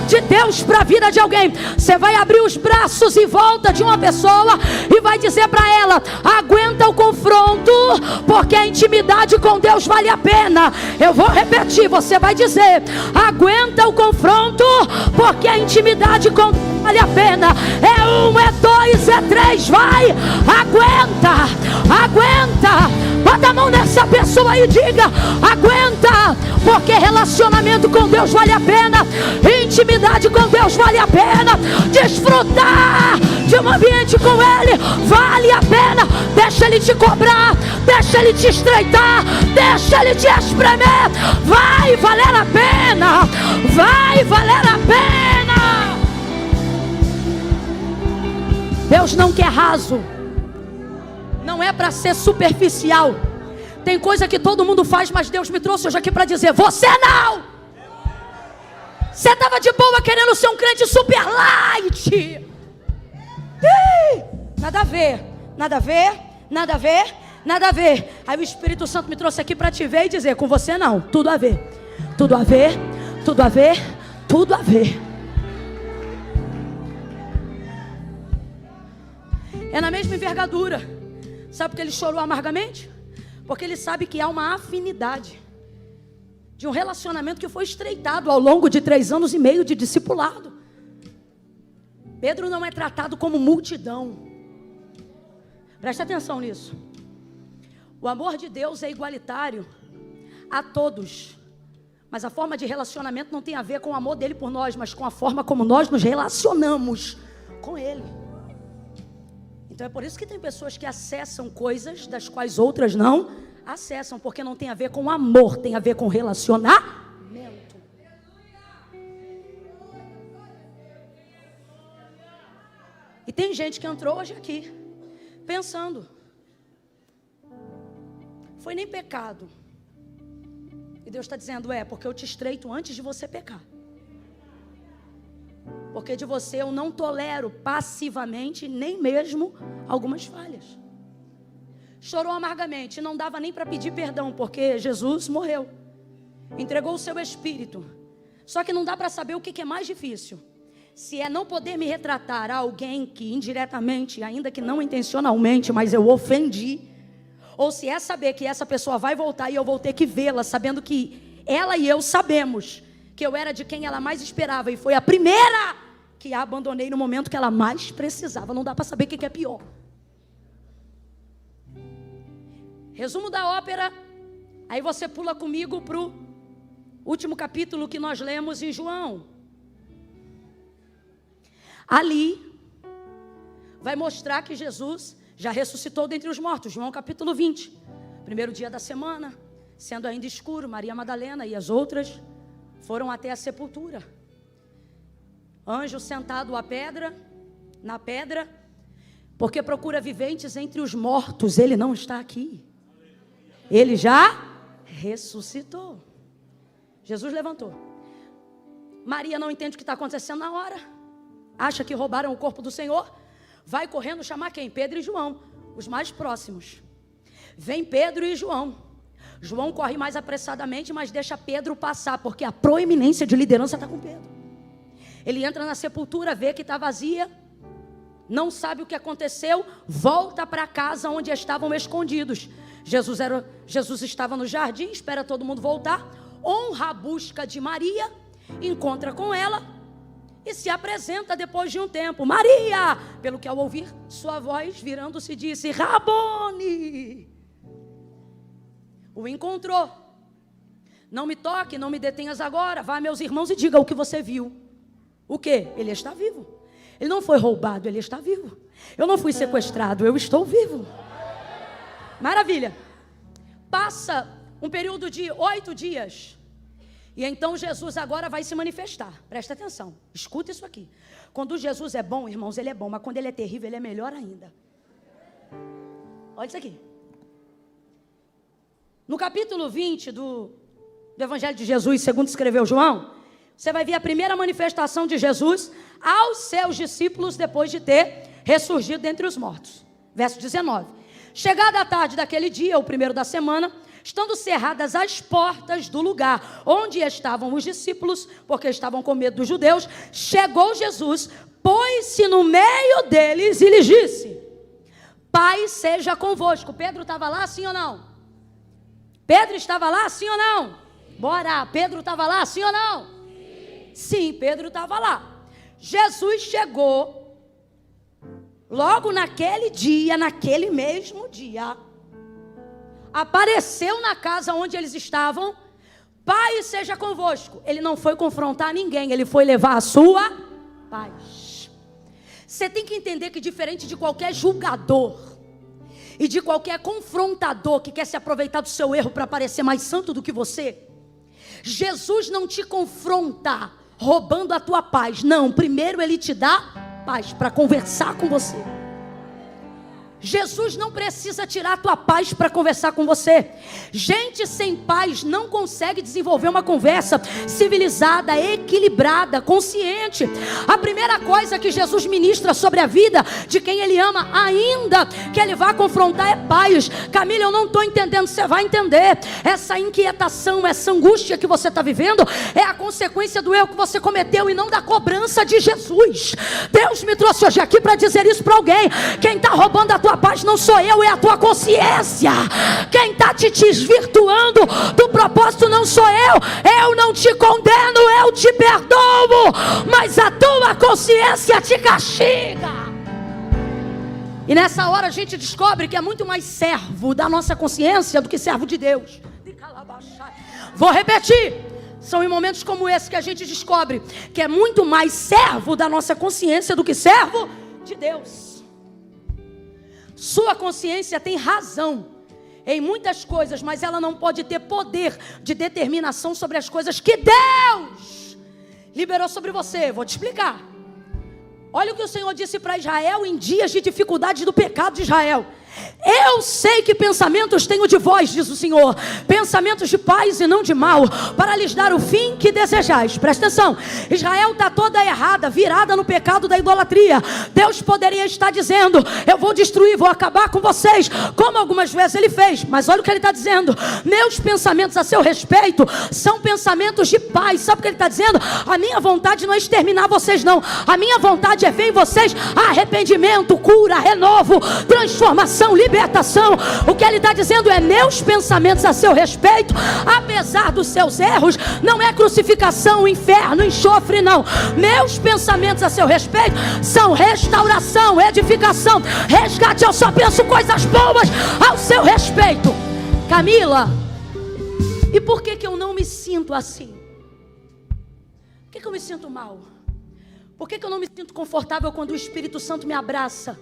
de Deus para a vida de alguém. Você vai abrir os braços em volta de uma pessoa e vai dizer para ela, aguenta o confronto, porque a intimidade com Deus vale a pena. Eu vou repetir, você vai dizer, aguenta o confronto, porque a intimidade com Deus vale a pena. É 1, é 2, é 3, vai, aguenta. Bota a mão nessa pessoa e diga, aguenta, porque relacionamento com Deus vale a pena, intimidade com Deus vale a pena, desfrutar de um ambiente com Ele vale a pena. Deixa Ele te cobrar, deixa Ele te estreitar, deixa Ele te espremer, vai valer a pena, vai valer a pena. Deus não quer raso, não é para ser superficial. Tem coisa que todo mundo faz, mas Deus me trouxe hoje aqui para dizer, você não. Você estava de boa querendo ser um crente super light. Nada a ver, nada a ver, nada a ver, nada a ver. Aí o Espírito Santo me trouxe aqui para te ver e dizer, com você não, tudo a ver. Tudo a ver, tudo a ver, tudo a ver. É na mesma envergadura. Sabe por que ele chorou amargamente? Porque ele sabe que há uma afinidade de um relacionamento que foi estreitado ao longo de 3 anos e meio de discipulado. Pedro não é tratado como multidão. Presta atenção nisso. O amor de Deus é igualitário a todos. Mas a forma de relacionamento não tem a ver com o amor dele por nós, mas com a forma como nós nos relacionamos com ele. Então é por isso que tem pessoas que acessam coisas das quais outras não acessam, porque não tem a ver com amor, tem a ver com relacionamento. E tem gente que entrou hoje aqui pensando, foi nem pecado. E Deus está dizendo, porque eu te estreito antes de você pecar. Porque de você eu não tolero passivamente nem mesmo algumas falhas. chorou amargamente, não dava nem para pedir perdão, porque Jesus morreu, entregou o seu espírito. Só que não dá para saber o que é mais difícil. Se é não poder me retratar a alguém que indiretamente, ainda que não intencionalmente, mas eu ofendi, ou se é saber que essa pessoa vai voltar e eu vou ter que vê-la, sabendo que ela e eu sabemos que eu era de quem ela mais esperava e foi a primeira que a abandonei no momento que ela mais precisava. Não dá para saber o que é pior. Resumo da ópera. Aí você pula comigo para o último capítulo que nós lemos em João. Ali vai mostrar que Jesus já ressuscitou dentre os mortos. João capítulo 20. Primeiro dia da semana, sendo ainda escuro, Maria Madalena e as outras foram até a sepultura. Anjo sentado na pedra, porque procura viventes entre os mortos. Ele não está aqui. Ele já ressuscitou. Jesus levantou. Maria não entende o que está acontecendo na hora. Acha que roubaram o corpo do Senhor. Vai correndo chamar quem? Pedro e João, os mais próximos. Vem Pedro e João. João corre mais apressadamente, mas deixa Pedro passar, porque a proeminência de liderança está com Pedro. Ele entra na sepultura, vê que está vazia, não sabe o que aconteceu, volta para a casa onde estavam escondidos. Jesus estava no jardim, espera todo mundo voltar, honra a busca de Maria, encontra com ela e se apresenta depois de um tempo. Maria, pelo que ao ouvir sua voz, virando-se, disse: Rabone. O encontrou. Não me toque, não me detenhas agora. Vá, meus irmãos, e diga o que você viu. O quê? Ele está vivo. Ele não foi roubado, ele está vivo. Eu não fui sequestrado, eu estou vivo. Maravilha. Passa um período de 8 dias. E então Jesus agora vai se manifestar. Presta atenção, escuta isso aqui. Quando Jesus é bom, irmãos, ele é bom. Mas quando ele é terrível, ele é melhor ainda. Olha isso aqui. No capítulo 20 do Evangelho de Jesus, segundo escreveu João, você vai ver a primeira manifestação de Jesus aos seus discípulos depois de ter ressurgido dentre os mortos. Verso 19. Chegada a tarde daquele dia, o primeiro da semana, estando cerradas as portas do lugar onde estavam os discípulos, porque estavam com medo dos judeus, chegou Jesus, pôs-se no meio deles e lhes disse: Pai seja convosco. Pedro estava lá, sim ou não? Pedro estava lá, sim ou não? Bora, Pedro estava lá, sim ou não? Sim, Pedro estava lá. Jesus chegou, logo naquele dia, naquele mesmo dia, apareceu na casa onde eles estavam. Pai seja convosco. Ele não foi confrontar ninguém, ele foi levar a sua paz. Você tem que entender que diferente de qualquer julgador e de qualquer confrontador que quer se aproveitar do seu erro para parecer mais santo do que você, Jesus não te confronta roubando a tua paz. Não, primeiro ele te dá paz para conversar com você. Jesus não precisa tirar a tua paz para conversar com você. Gente sem paz não consegue desenvolver uma conversa civilizada, equilibrada, consciente. A primeira coisa que Jesus ministra sobre a vida de quem ele ama, ainda que ele vá confrontar, é paz. Camila, eu não estou entendendo. Você vai entender. Essa inquietação, essa angústia que você está vivendo é a consequência do erro que você cometeu e não da cobrança de Jesus. Deus me trouxe hoje aqui para dizer isso para alguém. Quem está roubando a tua paz não sou eu, é a tua consciência. Quem está te desvirtuando do propósito não sou eu não te condeno, eu te perdoo, mas a tua consciência te castiga. E nessa hora a gente descobre que é muito mais servo da nossa consciência do que servo de Deus. Vou repetir. São em momentos como esse que a gente descobre que é muito mais servo da nossa consciência do que servo de Deus. Sua consciência tem razão em muitas coisas, mas ela não pode ter poder de determinação sobre as coisas que Deus liberou sobre você. Vou te explicar. Olha o que o Senhor disse para Israel em dias de dificuldade do pecado de Israel. Eu sei que pensamentos tenho de vós, diz o Senhor, pensamentos de paz e não de mal, para lhes dar o fim que desejais. Presta atenção, Israel está toda errada, virada no pecado da idolatria. Deus poderia estar dizendo: eu vou destruir, vou acabar com vocês, como algumas vezes Ele fez. Mas olha o que Ele está dizendo: meus pensamentos a seu respeito são pensamentos de paz. Sabe o que Ele está dizendo? A minha vontade não é exterminar vocês, não. A minha vontade é ver em vocês arrependimento, cura, renovo, transformação, libertação. O que Ele está dizendo é: meus pensamentos a seu respeito, apesar dos seus erros, não é crucificação, inferno, enxofre, não. Meus pensamentos a seu respeito são restauração, edificação, resgate. Eu só penso coisas boas ao seu respeito. Camila, e por que eu não me sinto assim? Por que eu me sinto mal? Por que eu não me sinto confortável quando o Espírito Santo me abraça?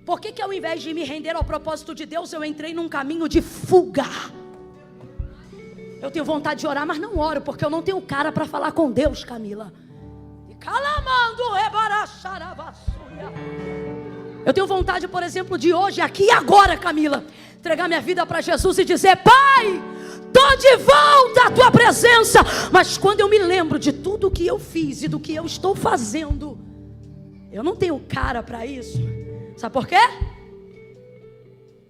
Por que ao invés de me render ao propósito de Deus, eu entrei num caminho de fuga? Eu tenho vontade de orar, mas não oro, porque eu não tenho cara para falar com Deus, Camila. Eu tenho vontade, por exemplo, de hoje, aqui e agora, Camila, entregar minha vida para Jesus e dizer: Pai, estou de volta à tua presença. Mas quando eu me lembro de tudo que eu fiz e do que eu estou fazendo, eu não tenho cara para isso. Sabe por quê?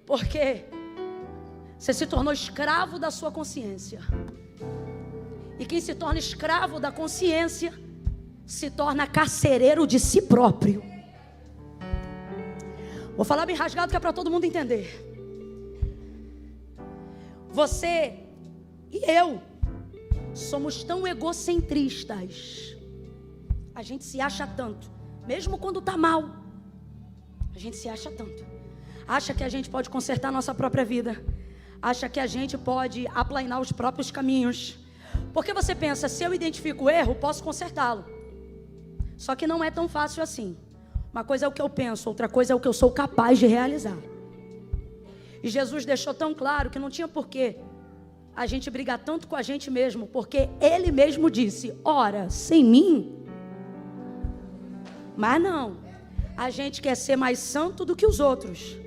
Porque você se tornou escravo da sua consciência. E quem se torna escravo da consciência se torna carcereiro de si próprio. Vou falar bem rasgado que é para todo mundo entender. Você e eu somos tão egocentristas. A gente se acha tanto, mesmo quando está mal. A gente se acha tanto. Acha que a gente pode consertar a nossa própria vida. Acha que a gente pode aplainar os próprios caminhos. Porque você pensa: se eu identifico o erro, posso consertá-lo. Só que não é tão fácil assim. Uma coisa é o que eu penso, outra coisa é o que eu sou capaz de realizar. E Jesus deixou tão claro que não tinha porquê a gente brigar tanto com a gente mesmo, porque Ele mesmo disse: ora, sem mim. Mas não, a gente quer ser mais santo do que os outros.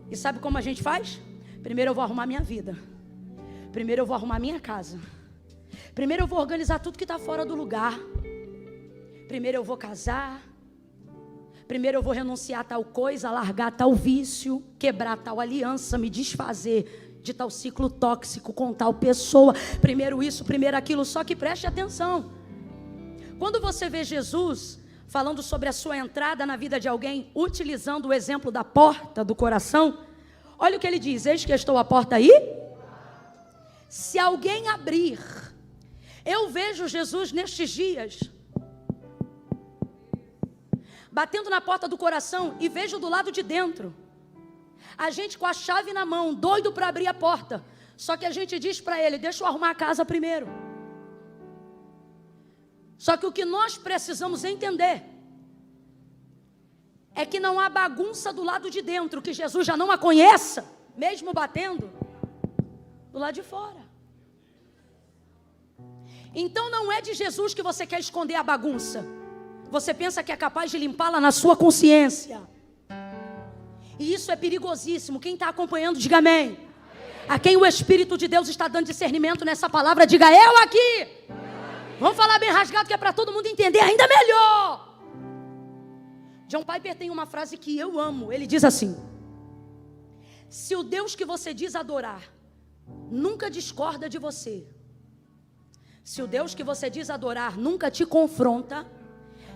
E sabe como a gente faz? Primeiro eu vou arrumar minha vida. Primeiro eu vou arrumar minha casa. Primeiro eu vou organizar tudo que está fora do lugar. Primeiro eu vou casar. Primeiro eu vou renunciar a tal coisa, largar tal vício, quebrar tal aliança, me desfazer de tal ciclo tóxico com tal pessoa. Primeiro isso, primeiro aquilo. Só que preste atenção. Quando você vê Jesus falando sobre a sua entrada na vida de alguém, utilizando o exemplo da porta do coração, olha o que ele diz: eis que estou à porta aí. Se alguém abrir. Eu vejo Jesus nestes dias batendo na porta do coração e vejo do lado de dentro a gente com a chave na mão, doido para abrir a porta. Só que a gente diz para ele: deixa eu arrumar a casa primeiro. Só que o que nós precisamos entender é que não há bagunça do lado de dentro, que Jesus já não a conheça, mesmo batendo do lado de fora. Então não é de Jesus que você quer esconder a bagunça. Você pensa que é capaz de limpá-la na sua consciência. E isso é perigosíssimo. Quem está acompanhando, diga amém. A quem o Espírito de Deus está dando discernimento nessa palavra, diga: eu aqui. Vamos falar bem rasgado, que é para todo mundo entender ainda melhor. John Piper tem uma frase que eu amo. Ele diz assim: se o Deus que você diz adorar nunca discorda de você, se o Deus que você diz adorar nunca te confronta,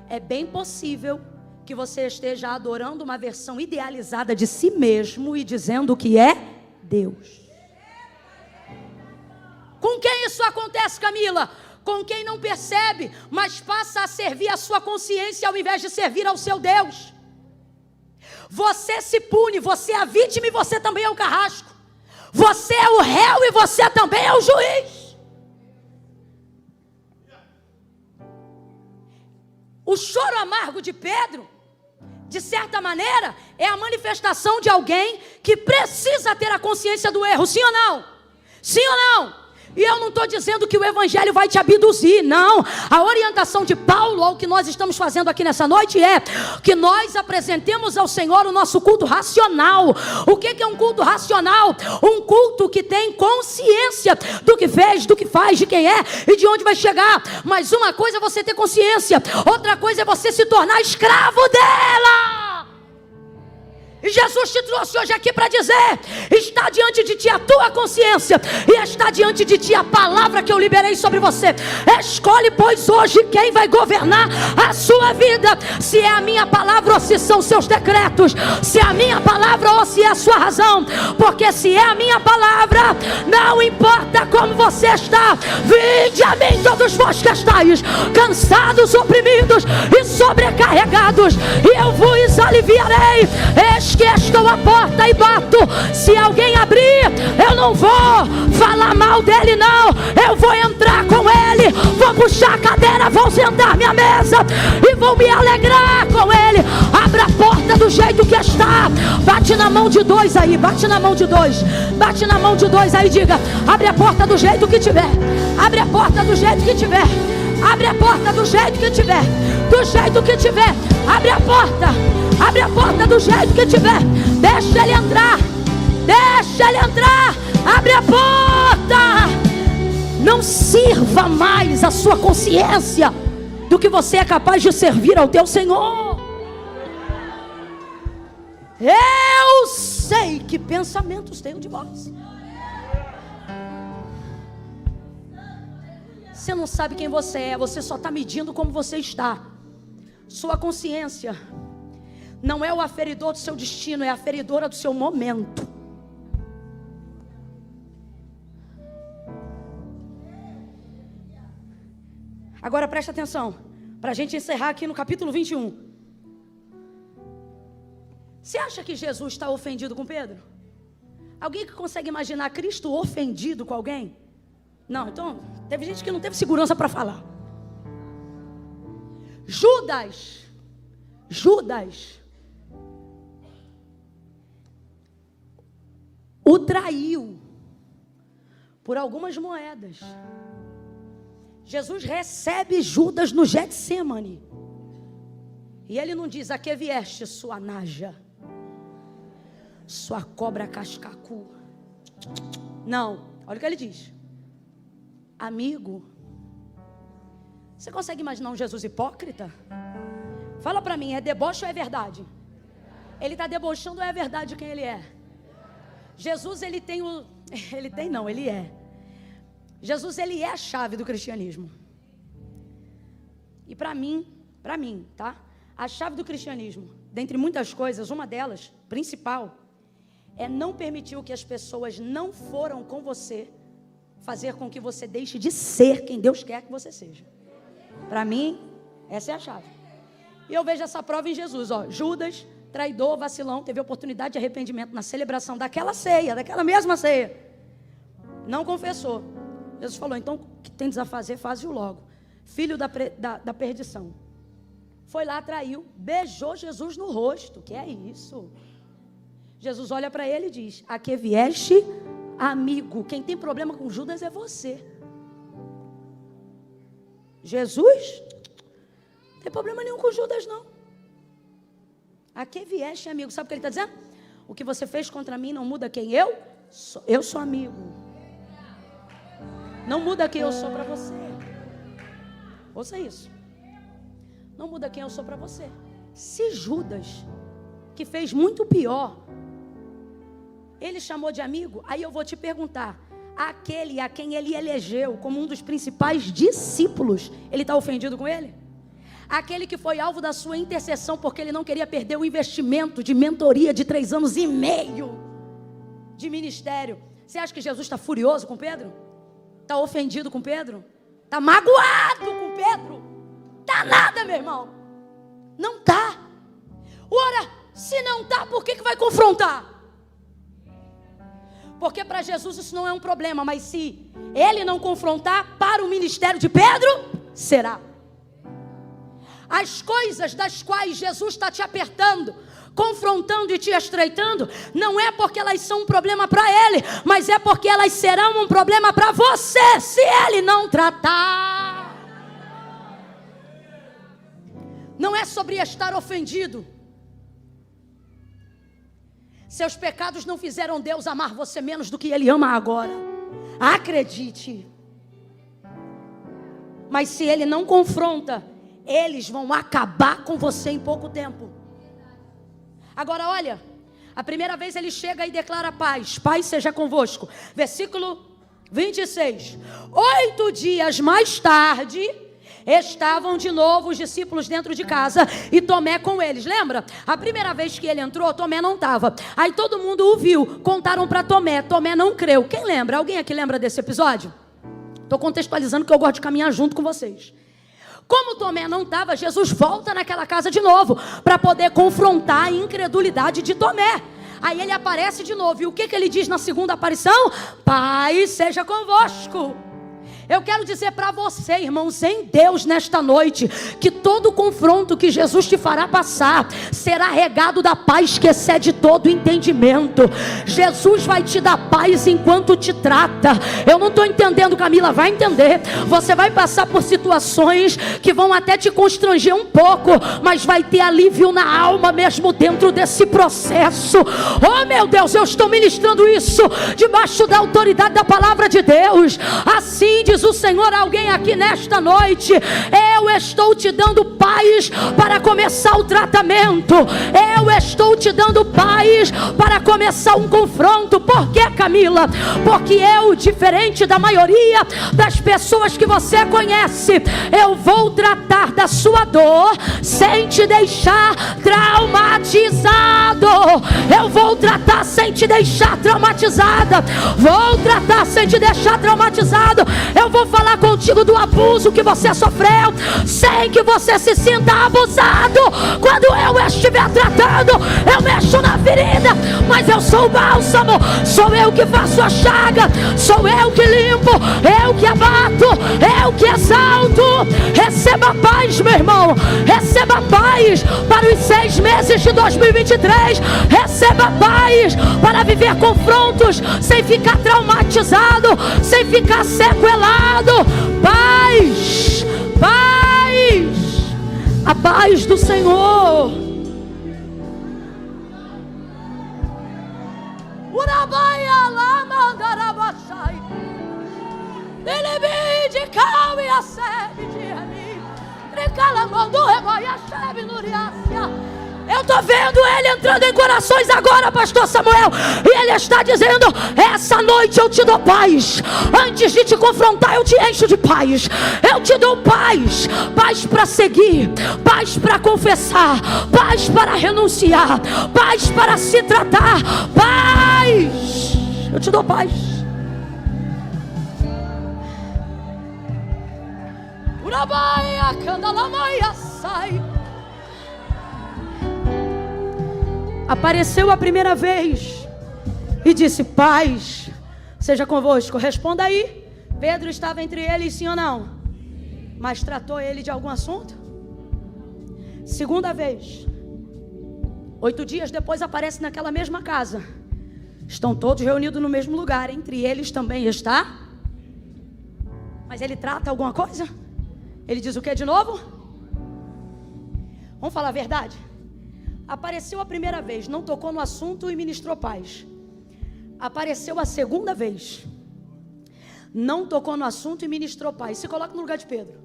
é bem possível que você esteja adorando uma versão idealizada de si mesmo e dizendo que é Deus. Com quem isso acontece, Camila? Com quem não percebe, mas passa a servir a sua consciência ao invés de servir ao seu Deus. Você se pune, você é a vítima e você também é o carrasco. Você é o réu e você também é o juiz. O choro amargo de Pedro, de certa maneira, é a manifestação de alguém que precisa ter a consciência do erro. Sim ou não? Sim ou não? E eu não estou dizendo que o evangelho vai te abduzir, não. A orientação de Paulo ao que nós estamos fazendo aqui nessa noite é que nós apresentemos ao Senhor o nosso culto racional. O que é um culto racional? Um culto que tem consciência do que fez, do que faz, de quem é e de onde vai chegar. Mas uma coisa é você ter consciência, outra coisa é você se tornar escravo dela. E Jesus te trouxe hoje aqui para dizer: está diante de ti a tua consciência, e está diante de ti a palavra que eu liberei sobre você. Escolhe, pois, hoje quem vai governar a sua vida. Se é a minha palavra ou se são seus decretos. Se é a minha palavra ou se é a sua razão. Porque se é a minha palavra, não importa como você está. Vinde a mim todos vós que estáis cansados, oprimidos e sobrecarregados, e eu vos aliviarei. Que estou à porta e bato. Se alguém abrir, eu não vou falar mal dele, não. Eu vou entrar com ele, vou puxar a cadeira, vou sentar minha mesa e vou me alegrar com ele. Abra a porta do jeito que está. Bate na mão de dois aí, bate na mão de dois, bate na mão de dois aí, diga: abre a porta do jeito que tiver. Abre a porta do jeito que tiver. Abre a porta do jeito que tiver. Do jeito que tiver. Abre a porta. Abre a porta do jeito que tiver. Deixa ele entrar. Deixa ele entrar. Abre a porta. Não sirva mais a sua consciência do que você é capaz de servir ao teu Senhor. Eu sei que pensamentos tenho de vós. Você não sabe quem você é. Você só está medindo como você está. Sua consciência não é o aferidor do seu destino, é a aferidora do seu momento. Agora presta atenção, para a gente encerrar aqui no capítulo 21. Você acha que Jesus está ofendido com Pedro? Alguém que consegue imaginar Cristo ofendido com alguém? Não, então teve gente que não teve segurança para falar. Judas o traiu por algumas moedas. Jesus recebe Judas no Getsemane. E ele não diz: a que vieste, sua naja, sua cobra cascacu. Não, olha o que ele diz: amigo. Você consegue imaginar um Jesus hipócrita? Fala para mim, é deboche ou é verdade? Ele está debochando ou é verdade quem ele é? Jesus, ele tem o... Ele tem não, ele é. Jesus, ele é a chave do cristianismo. E para mim, tá? A chave do cristianismo, dentre muitas coisas, uma delas, principal, é não permitir que as pessoas não foram com você fazer com que você deixe de ser quem Deus quer que você seja. Para mim, essa é a chave. E eu vejo essa prova em Jesus, ó. Judas, traidor, vacilão, teve oportunidade de arrependimento na celebração daquela ceia, daquela mesma ceia. Não confessou. Jesus falou: então, o que tens a fazer, faze-o logo. Filho da perdição. Foi lá, traiu, beijou Jesus no rosto. Que é isso? Jesus olha para ele e diz: a que vieste, amigo? Quem tem problema com Judas é você. Jesus, não tem problema nenhum com Judas, não. A que vieste, amigo? Sabe o que ele está dizendo? O que você fez contra mim não muda quem eu sou. Eu sou amigo. Não muda quem eu sou para você. Ouça isso. Não muda quem eu sou para você. Se Judas, que fez muito pior, ele chamou de amigo, aí eu vou te perguntar: aquele a quem ele elegeu como um dos principais discípulos, ele está ofendido com ele? Aquele que foi alvo da sua intercessão porque ele não queria perder o investimento de mentoria de 3 anos e meio de ministério. Você acha que Jesus está furioso com Pedro? Está ofendido com Pedro? Está magoado com Pedro? Está nada, meu irmão. Não está. Ora, se não está, por que vai confrontar? Porque para Jesus isso não é um problema, mas se ele não confrontar, para o ministério de Pedro, será. As coisas das quais Jesus está te apertando, confrontando e te estreitando, não é porque elas são um problema para Ele, mas é porque elas serão um problema para você, se Ele não tratar. Não é sobre estar ofendido. Seus pecados não fizeram Deus amar você menos do que Ele ama agora. Acredite. Mas se Ele não confronta, eles vão acabar com você em pouco tempo. Agora olha, a primeira vez ele chega e declara paz. Paz seja convosco. Versículo 26. 8 dias mais tarde, estavam de novo os discípulos dentro de casa e Tomé com eles. Lembra? A primeira vez que ele entrou, Tomé não estava. Aí todo mundo o viu, contaram para Tomé. Tomé não creu. Quem lembra? Alguém aqui lembra desse episódio? Estou contextualizando que eu gosto de caminhar junto com vocês. Como Tomé não estava, Jesus volta naquela casa de novo para poder confrontar a incredulidade de Tomé. Aí ele aparece de novo. E o que ele diz na segunda aparição? Paz seja convosco. Eu quero dizer para você, irmãos, em Deus nesta noite, que todo confronto que Jesus te fará passar será regado da paz que excede todo entendimento. Jesus vai te dar paz enquanto te trata. Eu não estou entendendo, Camila, vai entender. Você vai passar por situações que vão até te constranger um pouco, mas vai ter alívio na alma mesmo dentro desse processo. Oh meu Deus, eu estou ministrando isso debaixo da autoridade da palavra de Deus. Assim diz o Senhor a alguém aqui nesta noite: eu estou te dando paz para começar o tratamento. Eu estou te dando paz para começar um confronto. Por quê, Camila? Porque eu, diferente da maioria das pessoas que você conhece, eu vou tratar da sua dor sem te deixar traumatizado. Eu vou tratar sem te deixar traumatizada. Vou tratar sem te deixar traumatizado. Eu vou falar contigo do abuso que você sofreu, sem que você se sinta abusado. Quando eu estiver tratando, eu mexo na ferida, mas eu sou o bálsamo. Sou eu que faço a chaga, sou eu que limpo, eu que abato, eu que exalto. Receba paz, meu irmão. Receba paz para os 6 meses de 2023. Receba paz para viver confrontos sem ficar traumatizado, sem ficar sequelado. Paz, paz, a paz do Senhor. Urabaia lama darabashai, delebe de cal e a sebe de ali, recalamondo reboia chebe nuriacia. Eu estou vendo Ele entrando em corações agora, pastor Samuel, e Ele está dizendo: essa noite eu te dou paz. Antes de te confrontar, eu te encho de paz. Eu te dou paz. Paz para seguir, paz para confessar, paz para renunciar, paz para se tratar. Paz, eu te dou paz. Urabaia candalamaia sai. Apareceu a primeira vez e disse: paz seja convosco. Responda aí. Pedro estava entre eles, sim ou não? Mas tratou ele de algum assunto? Segunda vez, 8 dias depois, aparece naquela mesma casa. Estão todos reunidos no mesmo lugar. Entre eles também está. Mas ele trata alguma coisa? Ele diz o que de novo? Vamos falar a verdade? Apareceu a primeira vez, não tocou no assunto e ministrou paz. Apareceu a segunda vez, não tocou no assunto e ministrou paz. Se coloca no lugar de Pedro.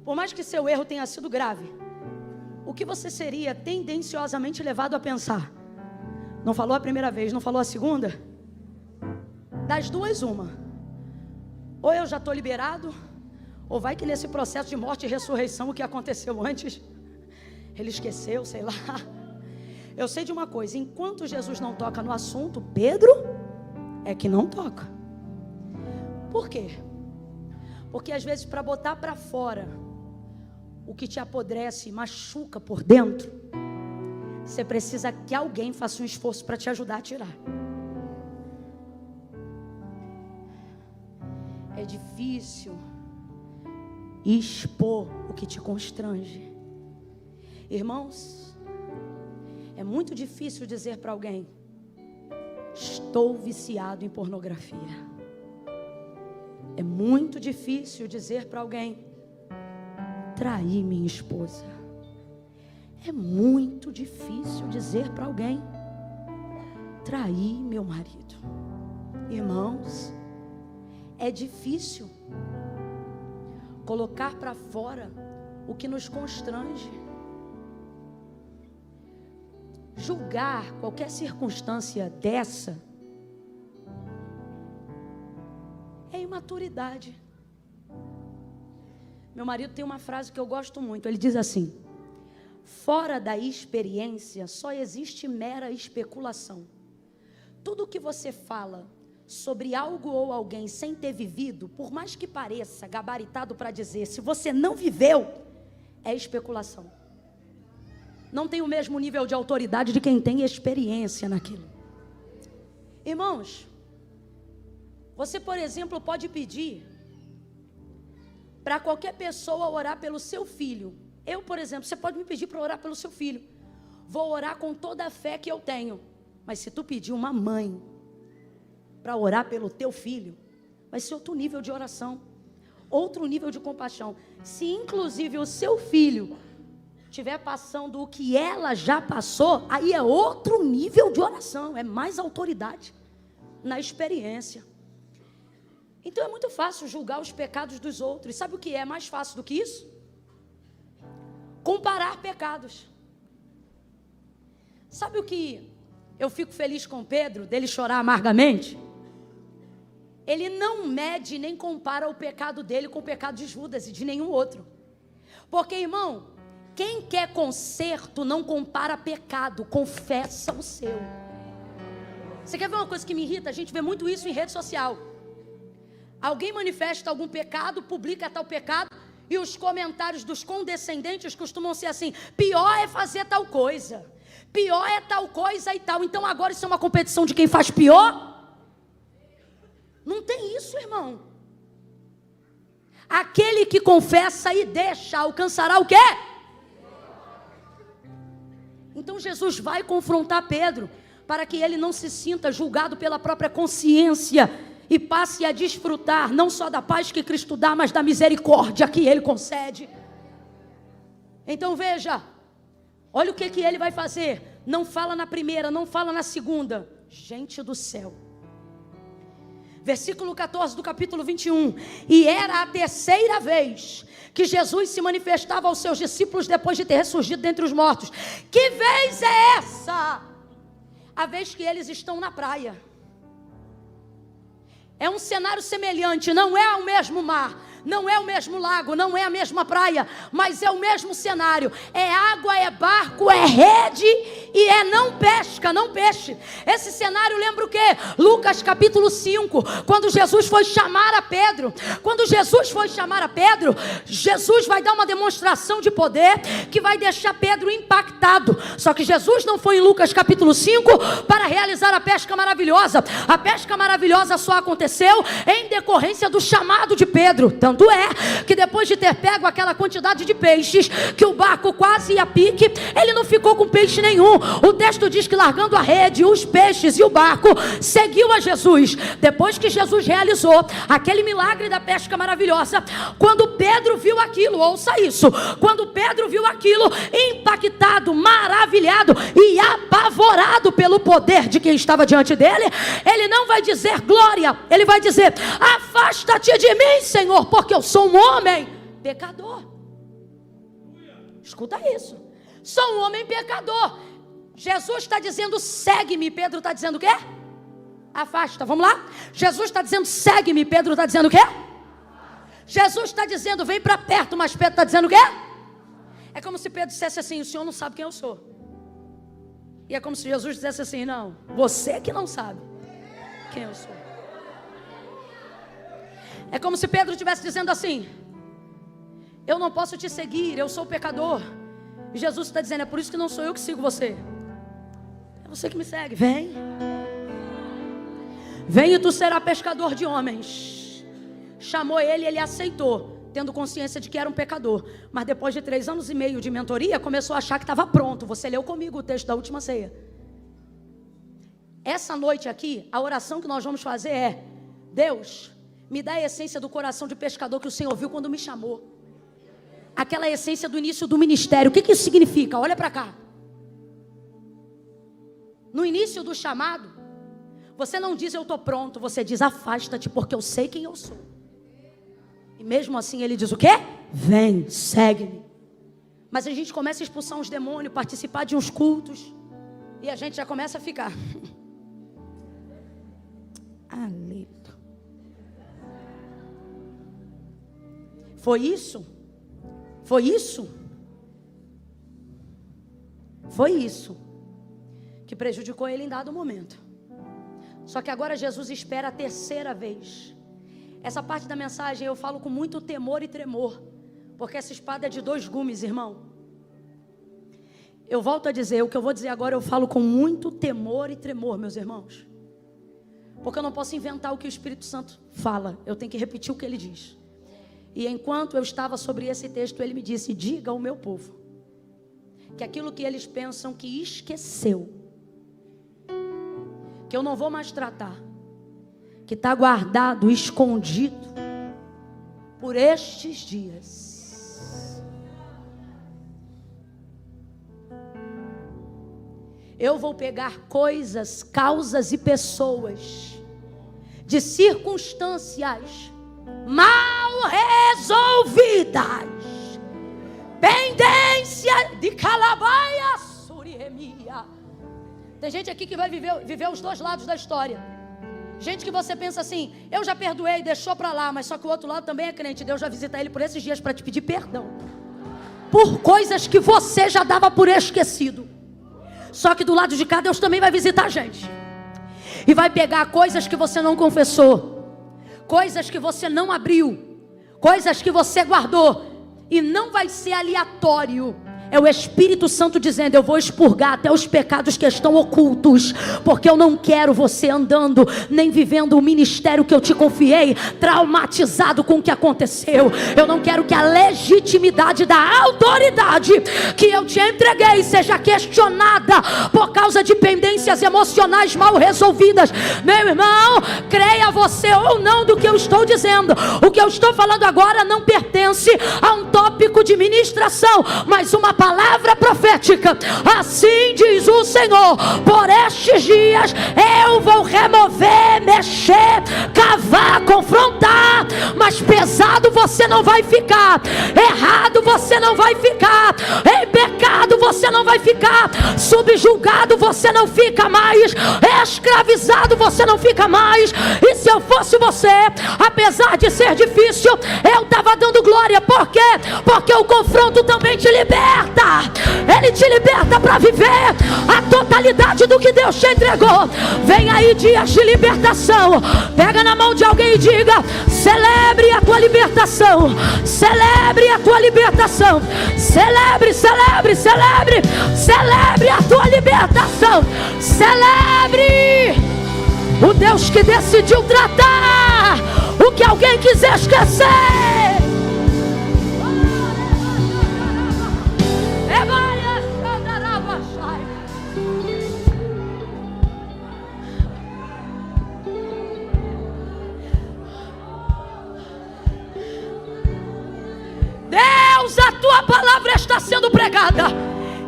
Por mais que seu erro tenha sido grave, o que você seria tendenciosamente levado a pensar? Não falou a primeira vez, não falou a segunda? Das duas, uma. Ou eu já estou liberado, ou vai que nesse processo de morte e ressurreição, o que aconteceu antes, ele esqueceu, sei lá. Eu sei de uma coisa: enquanto Jesus não toca no assunto, Pedro é que não toca. Por quê? Porque às vezes, para botar para fora o que te apodrece e machuca por dentro, você precisa que alguém faça um esforço para te ajudar a tirar. É difícil expor o que te constrange. Irmãos, é muito difícil dizer para alguém: estou viciado em pornografia. É muito difícil dizer para alguém: traí minha esposa. É muito difícil dizer para alguém: traí meu marido. Irmãos, é difícil colocar para fora o que nos constrange. Julgar qualquer circunstância dessa é imaturidade. Meu marido tem uma frase que eu gosto muito. Ele diz assim: fora da experiência só existe mera especulação. Tudo que você fala sobre algo ou alguém sem ter vivido, por mais que pareça gabaritado para dizer, se você não viveu, é especulação. Não tem o mesmo nível de autoridade de quem tem experiência naquilo. Irmãos, você, por exemplo, pode pedir para qualquer pessoa orar pelo seu filho. Eu, por exemplo, você pode me pedir para orar pelo seu filho. Vou orar com toda a fé que eu tenho. Mas se tu pedir uma mãe para orar pelo teu filho, vai ser outro nível de oração, outro nível de compaixão. Se inclusive o seu filho estiver passando o que ela já passou, aí é outro nível de oração, é mais autoridade na experiência. Então é muito fácil julgar os pecados dos outros. Sabe o que é mais fácil do que isso? Comparar pecados. Sabe o que eu fico feliz com Pedro, dele chorar amargamente? Ele não mede nem compara o pecado dele com o pecado de Judas e de nenhum outro. Porque, irmão, quem quer conserto não compara pecado, confessa o seu. Você quer ver uma coisa que me irrita? A gente vê muito isso em rede social. Alguém manifesta algum pecado, publica tal pecado, e os comentários dos condescendentes costumam ser assim: pior é fazer tal coisa, pior é tal coisa e tal. Então agora isso é uma competição de quem faz pior? Não tem isso, irmão. Aquele que confessa e deixa alcançará o quê? Então Jesus vai confrontar Pedro para que ele não se sinta julgado pela própria consciência e passe a desfrutar não só da paz que Cristo dá, mas da misericórdia que Ele concede. Então veja, olha o que ele vai fazer. Não fala na primeira, não fala na segunda. Gente do céu. Versículo 14 do capítulo 21. E era a terceira vez que Jesus se manifestava aos seus discípulos depois de ter ressurgido dentre os mortos. Que vez é essa? A vez que eles estão na praia. É um cenário semelhante, não é o mesmo mar, não é o mesmo lago, não é a mesma praia, mas é o mesmo cenário. É água, é barco, é rede e é não pesca, não peixe. Esse cenário lembra o quê? Lucas capítulo 5, quando Jesus foi chamar a Pedro. Quando Jesus foi chamar a Pedro, Jesus vai dar uma demonstração de poder que vai deixar Pedro impactado. Só que Jesus não foi em Lucas capítulo 5 para realizar a pesca maravilhosa. A pesca maravilhosa só aconteceu em decorrência do chamado de Pedro. Tanto é que depois de ter pego aquela quantidade de peixes, que o barco quase ia a pique, ele não ficou com peixe nenhum. O texto diz que largando a rede, os peixes e o barco, seguiu a Jesus. Depois que Jesus realizou aquele milagre da pesca maravilhosa, quando Pedro viu aquilo, ouça isso, quando Pedro viu aquilo, impactado, maravilhado e apavorado pelo poder de quem estava diante dele, ele não vai dizer glória, ele vai dizer: afasta-te de mim, Senhor, porque eu sou um homem pecador. Escuta isso, sou um homem pecador. Jesus está dizendo: segue-me. Pedro está dizendo o quê? Afasta, vamos lá? Jesus está dizendo: segue-me. Pedro está dizendo o quê? Jesus está dizendo: vem para perto, mas Pedro está dizendo o quê? É como se Pedro dissesse assim: o senhor não sabe quem eu sou. E é como se Jesus dissesse assim: não, você que não sabe quem eu sou. É como se Pedro estivesse dizendo assim: eu não posso te seguir, eu sou pecador. E Jesus está dizendo: é por isso que não sou eu que sigo você, é você que me segue. Vem, vem e tu serás pescador de homens. Chamou ele, ele aceitou. tendo consciência de que era um pecador. Mas depois de 3 anos e meio de mentoria, começou a achar que estava pronto. Você leu comigo o texto da última ceia. Essa noite aqui, a oração que nós vamos fazer é: Deus, me dá a essência do coração de pescador que o Senhor viu quando me chamou. Aquela essência do início do ministério. O que isso significa? Olha para cá. No início do chamado, você não diz eu estou pronto, você diz afasta-te porque eu sei quem eu sou. E mesmo assim ele diz o quê? Vem, segue-me. Mas a gente começa a expulsar uns demônios, participar de uns cultos, e a gente já começa a ficar aleluia. Foi isso? Foi isso? Foi isso que prejudicou ele em dado momento. Só que agora Jesus espera a 3ª vez. Essa parte da mensagem eu falo com muito temor e tremor, porque essa espada é de 2 gumes, irmão. Eu volto a dizer, o que eu vou dizer agora eu falo com muito temor e tremor, meus irmãos. Porque eu não posso inventar o que o Espírito Santo fala, eu tenho que repetir o que ele diz. E enquanto eu estava sobre esse texto, ele me disse: diga ao meu povo que aquilo que eles pensam que esqueceu, que eu não vou mais tratar, que está guardado, escondido por estes dias, eu vou pegar coisas, causas e pessoas de circunstâncias mal resolvidas, pendência de calabaia, suremia. Tem gente aqui que vai viver os 2 lados da história. Gente que você pensa assim: eu já perdoei, deixou pra lá, mas só que o outro lado também é crente. Deus vai visitar ele por esses dias para te pedir perdão por coisas que você já dava por esquecido. Só que do lado de cá Deus também vai visitar a gente e vai pegar coisas que você não confessou, coisas que você não abriu, coisas que você guardou, e não vai ser aleatório. É o Espírito Santo dizendo: eu vou expurgar até os pecados que estão ocultos, porque eu não quero você andando, nem vivendo o ministério que eu te confiei, traumatizado com o que aconteceu. Eu não quero que a legitimidade da autoridade que eu te entreguei seja questionada por causa de pendências emocionais mal resolvidas. Meu irmão, creia você ou não do que eu estou dizendo, o que eu estou falando agora não pertence a um tópico de ministração, mas uma palavra profética. Assim diz o Senhor: por estes dias eu vou remover, mexer, cavar, confrontar, mas pesado você não vai ficar, errado você não vai ficar, em pecado você não vai ficar, subjugado você não fica mais, escravizado você não fica mais. E se eu fosse você, apesar de ser difícil, eu estava dando glória. Por quê? Porque o confronto também te liberta. Ele te liberta para viver a totalidade do que Deus te entregou. Vem aí dias de libertação. Pega na mão de alguém e diga: celebre a tua libertação. Celebre a tua libertação. Celebre, celebre, celebre. Celebre a tua libertação. Celebre o Deus que decidiu tratar o que alguém quiser esquecer. Deus, a tua palavra está sendo pregada,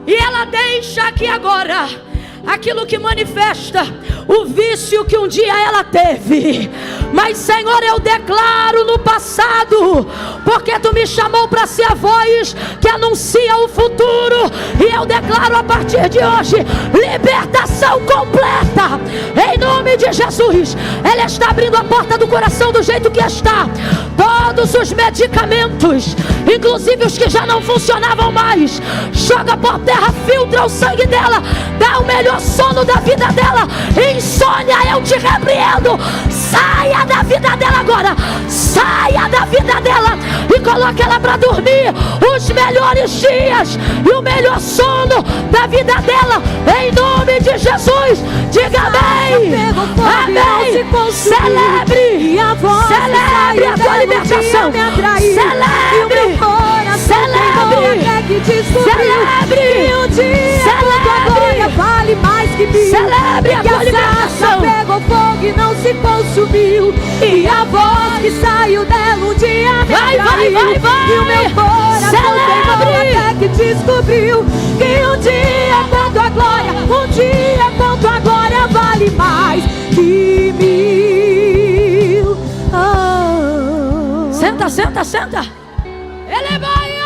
e ela deixa aqui agora aquilo que manifesta o vício que um dia ela teve. Mas Senhor, eu declaro no passado, porque tu me chamou para ser a voz que anuncia o futuro, e eu declaro a partir de hoje libertação completa, em nome de Jesus. Ela está abrindo a porta do coração do jeito que está. Todos os medicamentos, inclusive os que já não funcionavam mais, joga por terra, filtra o sangue dela, dá o melhor sono da vida dela. Insônia, eu te repreendo, saia Saia da vida dela agora. Saia da vida dela e coloque ela para dormir os melhores dias e o melhor sono da vida dela, em nome de Jesus. Diga amém. Amém. Celebre a tua libertação. Celebre. Vale mais que mil. Celebre a tua libertação. Pegou fogo e não se consumiu, e a voz que saiu dela um dia me atraiu. E o meu coração teimou até que descobriu que um dia quanto a glória, um dia quanto a glória vale mais que mil. Oh. Senta, senta, senta. Ele vai andar.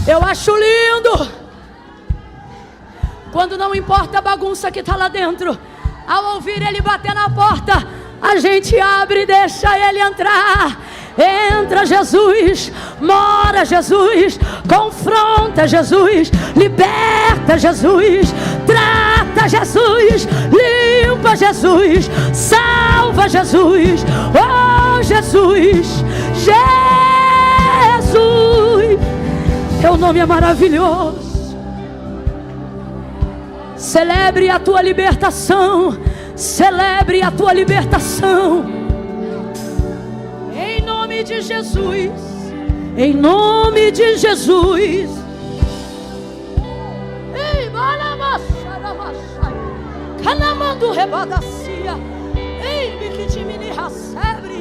Eu acho lindo quando não importa a bagunça que está lá dentro, ao ouvir ele bater na porta, a gente abre e deixa ele entrar. Entra Jesus, mora Jesus, confronta Jesus, liberta Jesus, trata Jesus, limpa Jesus, salva Jesus. Oh Jesus, Jesus, teu nome é maravilhoso. Celebre a tua libertação. Celebre a tua libertação. Em nome de Jesus. Em nome de Jesus. Ei, Canamando rebadacia. Ei, biquitimini racebre.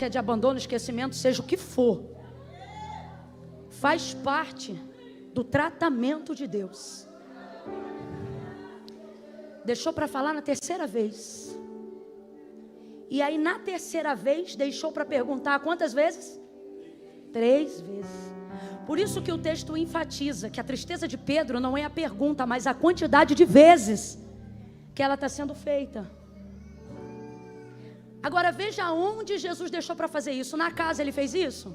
De abandono, esquecimento, seja o que for, faz parte do tratamento de Deus. Deixou para falar na terceira vez, e aí na terceira vez deixou para perguntar quantas vezes? 3 vezes. Por isso que o texto enfatiza que a tristeza de Pedro não é a pergunta, mas a quantidade de vezes que ela está sendo feita. Agora veja onde Jesus deixou para fazer isso. Na casa ele fez isso?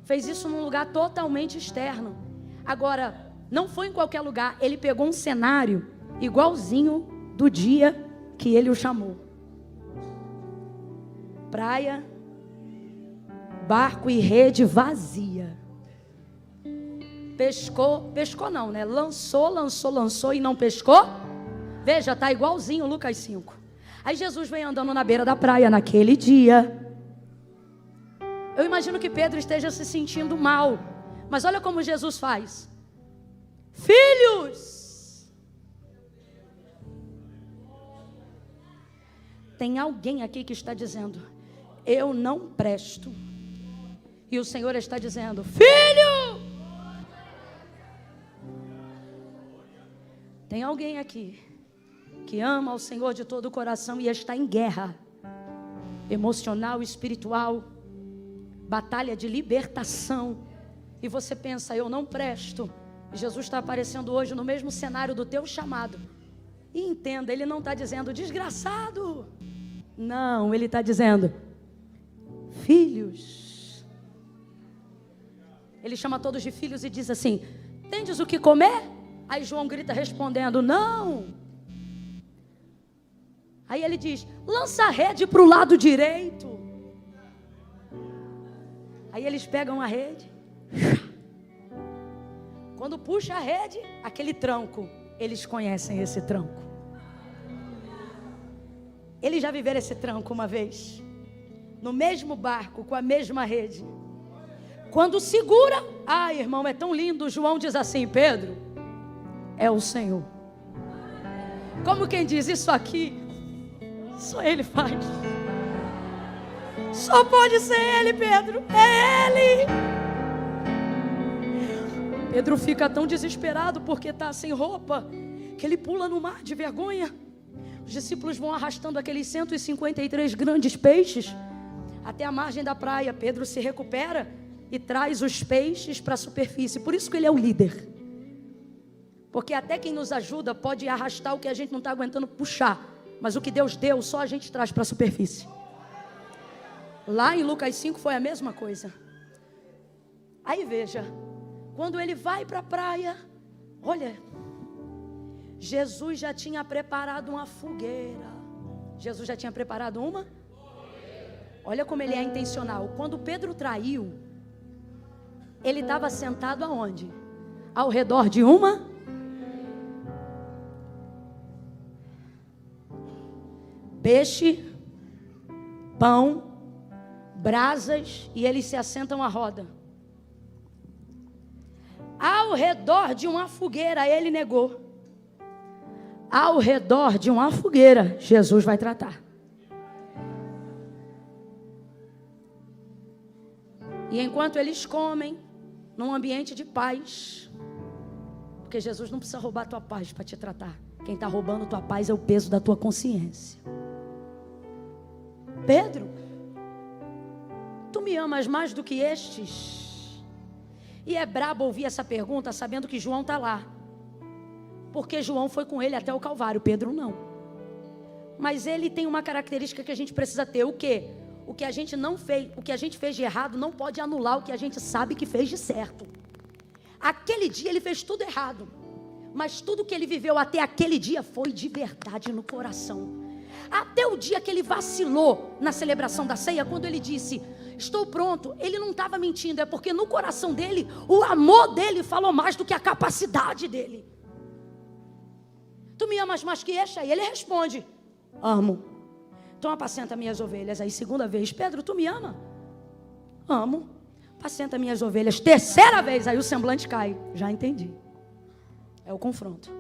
Fez isso num lugar totalmente externo. Agora, não foi em qualquer lugar. Ele pegou um cenário igualzinho do dia que ele o chamou. Praia, barco e rede vazia. Pescou não, né? Lançou e não pescou. Veja, tá igualzinho Lucas 5. Aí Jesus vem andando na beira da praia naquele dia. Eu imagino que Pedro esteja se sentindo mal. Mas olha como Jesus faz. Filhos! Tem alguém aqui que está dizendo: eu não presto. E o Senhor está dizendo: filho! Tem alguém aqui que ama ao Senhor de todo o coração e está em guerra emocional, espiritual, batalha de libertação, e você pensa: eu não presto. Jesus está aparecendo hoje no mesmo cenário do teu chamado. E entenda, Ele não está dizendo desgraçado. Não, Ele está dizendo filhos. Ele chama todos de filhos e diz assim: tendes o que comer? Aí João grita respondendo: não. Aí ele diz: lança a rede para o lado direito. Aí eles pegam a rede. Quando puxa a rede, aquele tranco, eles conhecem esse tranco. Eles já viveram esse tranco uma vez, no mesmo barco, com a mesma rede. Quando segura, ai irmão, é tão lindo. João diz assim: Pedro, é o Senhor. Como quem diz: isso aqui só Ele faz. Só pode ser Ele, Pedro. É Ele. Pedro fica tão desesperado porque está sem roupa, que ele pula no mar de vergonha. Os discípulos vão arrastando aqueles 153 grandes peixes até a margem da praia. Pedro se recupera e traz os peixes para a superfície. Por isso que ele é o líder. Porque até quem nos ajuda pode arrastar o que a gente não está aguentando puxar. Mas o que Deus deu, só a gente traz para a superfície. Lá em Lucas 5 foi a mesma coisa. Aí veja, quando ele vai para a praia, olha, Jesus já tinha preparado uma fogueira. Jesus já tinha preparado uma? Olha como ele é intencional. Quando Pedro traiu, ele estava sentado aonde? Ao redor de uma? Peixe, pão, brasas, e eles se assentam à roda. Ao redor de uma fogueira, ele negou. Ao redor de uma fogueira, Jesus vai tratar. E enquanto eles comem, num ambiente de paz, porque Jesus não precisa roubar a tua paz para te tratar. Quem está roubando a tua paz é o peso da tua consciência. Pedro, tu me amas mais do que estes? E é brabo ouvir essa pergunta sabendo que João está lá. Porque João foi com ele até o Calvário, Pedro não. Mas ele tem uma característica que a gente precisa ter. O quê? O que a gente não fez, o que a gente fez de errado não pode anular o que a gente sabe que fez de certo. Aquele dia ele fez tudo errado. Mas tudo que ele viveu até aquele dia foi de verdade no coração. Até o dia que ele vacilou na celebração da ceia, quando ele disse, estou pronto, ele não estava mentindo, é porque no coração dele, o amor dele falou mais do que a capacidade dele. Tu me amas mais que este? Aí ele responde, amo. Então apacenta minhas ovelhas. Aí segunda vez, Pedro, tu me ama? Amo. Apacenta minhas ovelhas. Terceira vez, aí o semblante cai. Já entendi. É o confronto.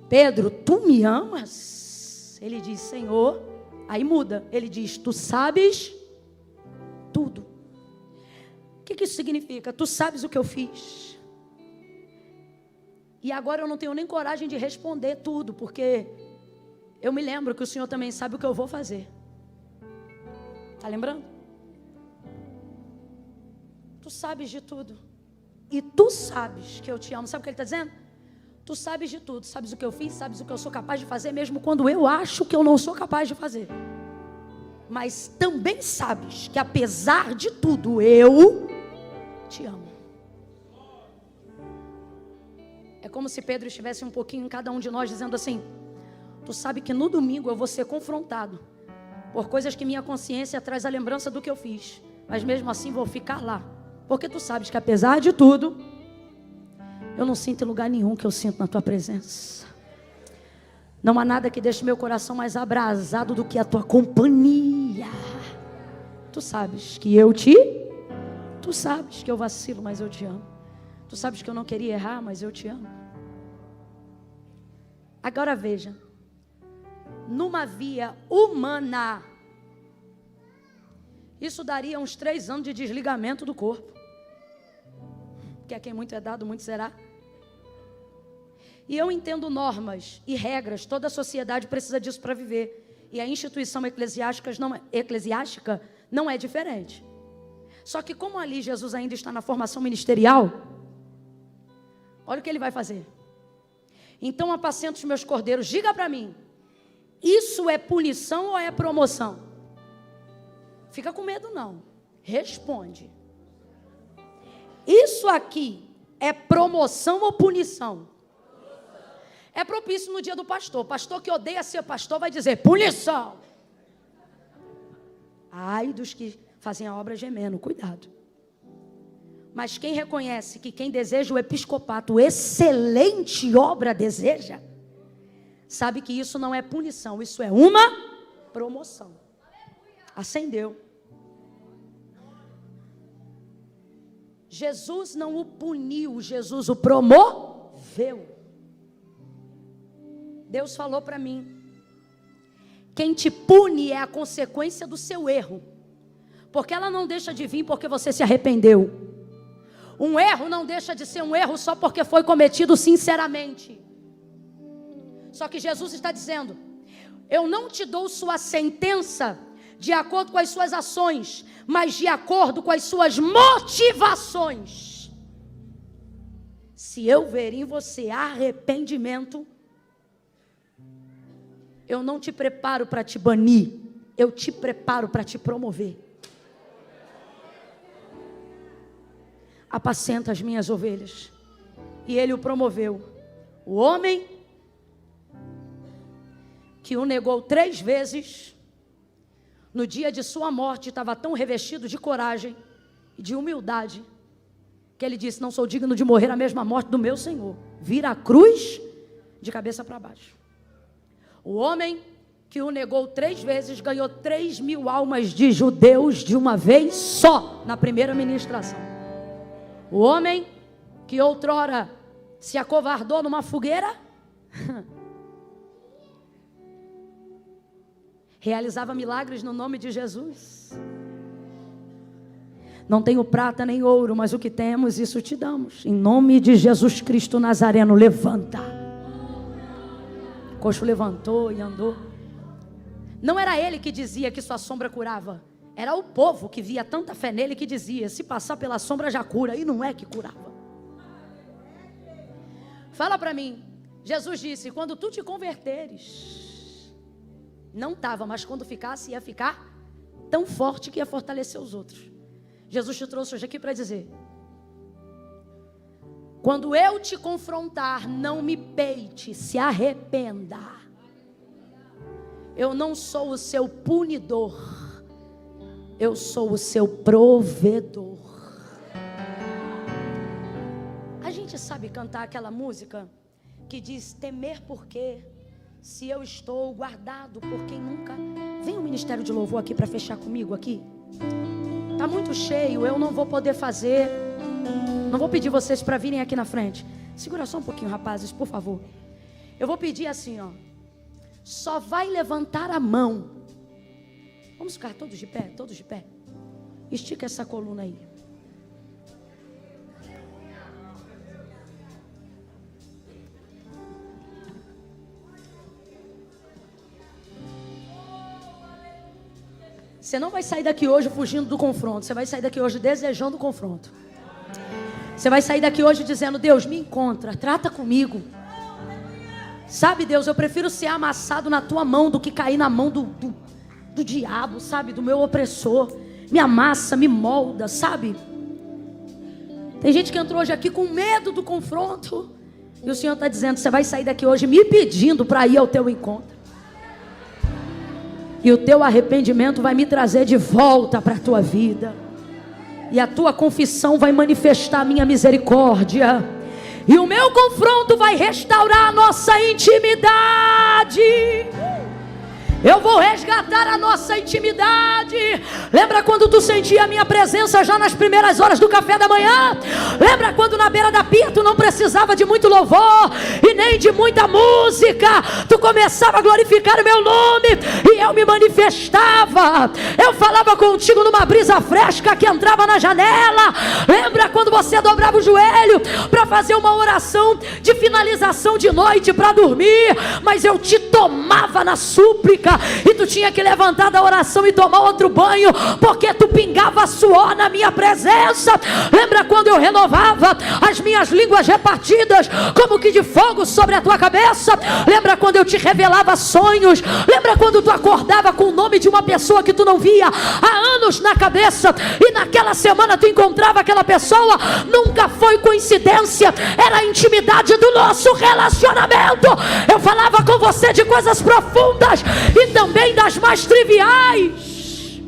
Pedro, tu me amas? Ele diz, Senhor. Aí muda. Ele diz, tu sabes tudo. O que isso significa? Tu sabes o que eu fiz. E agora eu não tenho nem coragem de responder tudo, porque eu me lembro que o Senhor também sabe o que eu vou fazer. Está lembrando? Tu sabes de tudo. E tu sabes que eu te amo. Sabe o que ele está dizendo? Tu sabes de tudo. Sabes o que eu fiz, sabes o que eu sou capaz de fazer, mesmo quando eu acho que eu não sou capaz de fazer. Mas também sabes que apesar de tudo, eu te amo. É como se Pedro estivesse um pouquinho em cada um de nós dizendo assim, tu sabe que no domingo eu vou ser confrontado por coisas que minha consciência traz a lembrança do que eu fiz. Mas mesmo assim vou ficar lá. Porque tu sabes que apesar de tudo, eu não sinto em lugar nenhum que eu sinto na tua presença. Não há nada que deixe meu coração mais abrasado do que a tua companhia. Tu sabes que eu te... Tu sabes que eu vacilo, mas eu te amo. Tu sabes que eu não queria errar, mas eu te amo. Agora veja. Numa via humana, isso daria uns 3 anos de desligamento do corpo. Porque a quem muito é dado, muito será. E eu entendo normas e regras. Toda a sociedade precisa disso para viver. E a instituição eclesiástica não é diferente. Só que como ali Jesus ainda está na formação ministerial, olha o que ele vai fazer. Então apacenta os meus cordeiros. Diga para mim, isso é punição ou é promoção? Fica com medo não. Responde. Isso aqui é promoção ou punição? É propício no dia do pastor. Pastor que odeia ser pastor vai dizer punição. Ai dos que fazem a obra gemendo, cuidado. Mas quem reconhece que quem deseja o episcopato, excelente obra deseja, sabe que isso não é punição, isso é uma promoção. Acendeu. Jesus não o puniu, Jesus o promoveu. Deus falou para mim, quem te pune é a consequência do seu erro, porque ela não deixa de vir porque você se arrependeu. Um erro não deixa de ser um erro só porque foi cometido sinceramente. Só que Jesus está dizendo: eu não te dou sua sentença de acordo com as suas ações, mas de acordo com as suas motivações. Se eu ver em você arrependimento, eu não te preparo para te banir, eu te preparo para te promover. Apacenta as minhas ovelhas. E ele o promoveu. O homem que o negou 3 vezes, no dia de sua morte, estava tão revestido de coragem e de humildade, que ele disse: não sou digno de morrer a mesma morte do meu Senhor. Vira a cruz de cabeça para baixo. O homem que o negou 3 vezes, ganhou 3.000 almas de judeus de uma vez só, na primeira ministração. O homem que outrora se acovardou numa fogueira, realizava milagres no nome de Jesus. Não tenho prata nem ouro, mas o que temos, isso te damos. Em nome de Jesus Cristo Nazareno, levanta. O coxo levantou e andou. Não era ele que dizia que sua sombra curava. Era o povo que via tanta fé nele que dizia: se passar pela sombra já cura. E não é que curava. Fala para mim. Jesus disse: quando tu te converteres, não estava, mas quando ficasse, ia ficar tão forte que ia fortalecer os outros. Jesus te trouxe hoje aqui para dizer: quando eu te confrontar, não me peite, se arrependa. Eu não sou o seu punidor, eu sou o seu provedor. A gente sabe cantar aquela música que diz: temer porque, se eu estou guardado por quem nunca... Vem o Ministério de Louvor aqui para fechar comigo aqui. Está muito cheio, eu não vou poder fazer. Não vou pedir vocês para virem aqui na frente. Segura só um pouquinho, rapazes, por favor. Eu vou pedir assim, ó. Só vai levantar a mão. Vamos ficar todos de pé, todos de pé. Estica essa coluna aí. Você não vai sair daqui hoje fugindo do confronto. Você vai sair daqui hoje desejando o confronto. Você vai sair daqui hoje dizendo: Deus, me encontra, trata comigo. Sabe, Deus, eu prefiro ser amassado na tua mão do que cair na mão do diabo, sabe, do meu opressor. Me amassa, me molda, sabe? Tem gente que entrou hoje aqui com medo do confronto. E o Senhor está dizendo: você vai sair daqui hoje me pedindo para ir ao teu encontro. E o teu arrependimento vai me trazer de volta para a tua vida. E a tua confissão vai manifestar a minha misericórdia. E o meu confronto vai restaurar a nossa intimidade. Eu vou resgatar a nossa intimidade. Lembra quando tu sentia a minha presença já nas primeiras horas do café da manhã? Lembra quando na beira da pia tu não precisava de muito louvor e nem de muita música? Tu começava a glorificar o meu nome e eu me manifestava. Eu falava contigo numa brisa fresca que entrava na janela. Lembra quando você dobrava o joelho para fazer uma oração de finalização de noite para dormir? Mas eu te tomava na súplica. E tu tinha que levantar da oração e tomar outro banho, porque tu pingava suor na minha presença. Lembra quando eu renovava as minhas línguas repartidas como que de fogo sobre a tua cabeça? Lembra quando eu te revelava sonhos? Lembra quando tu acordava com o nome de uma pessoa que tu não via há anos na cabeça, e naquela semana tu encontrava aquela pessoa? Nunca foi coincidência, era a intimidade do nosso relacionamento. Eu falava com você de coisas profundas e também das mais triviais.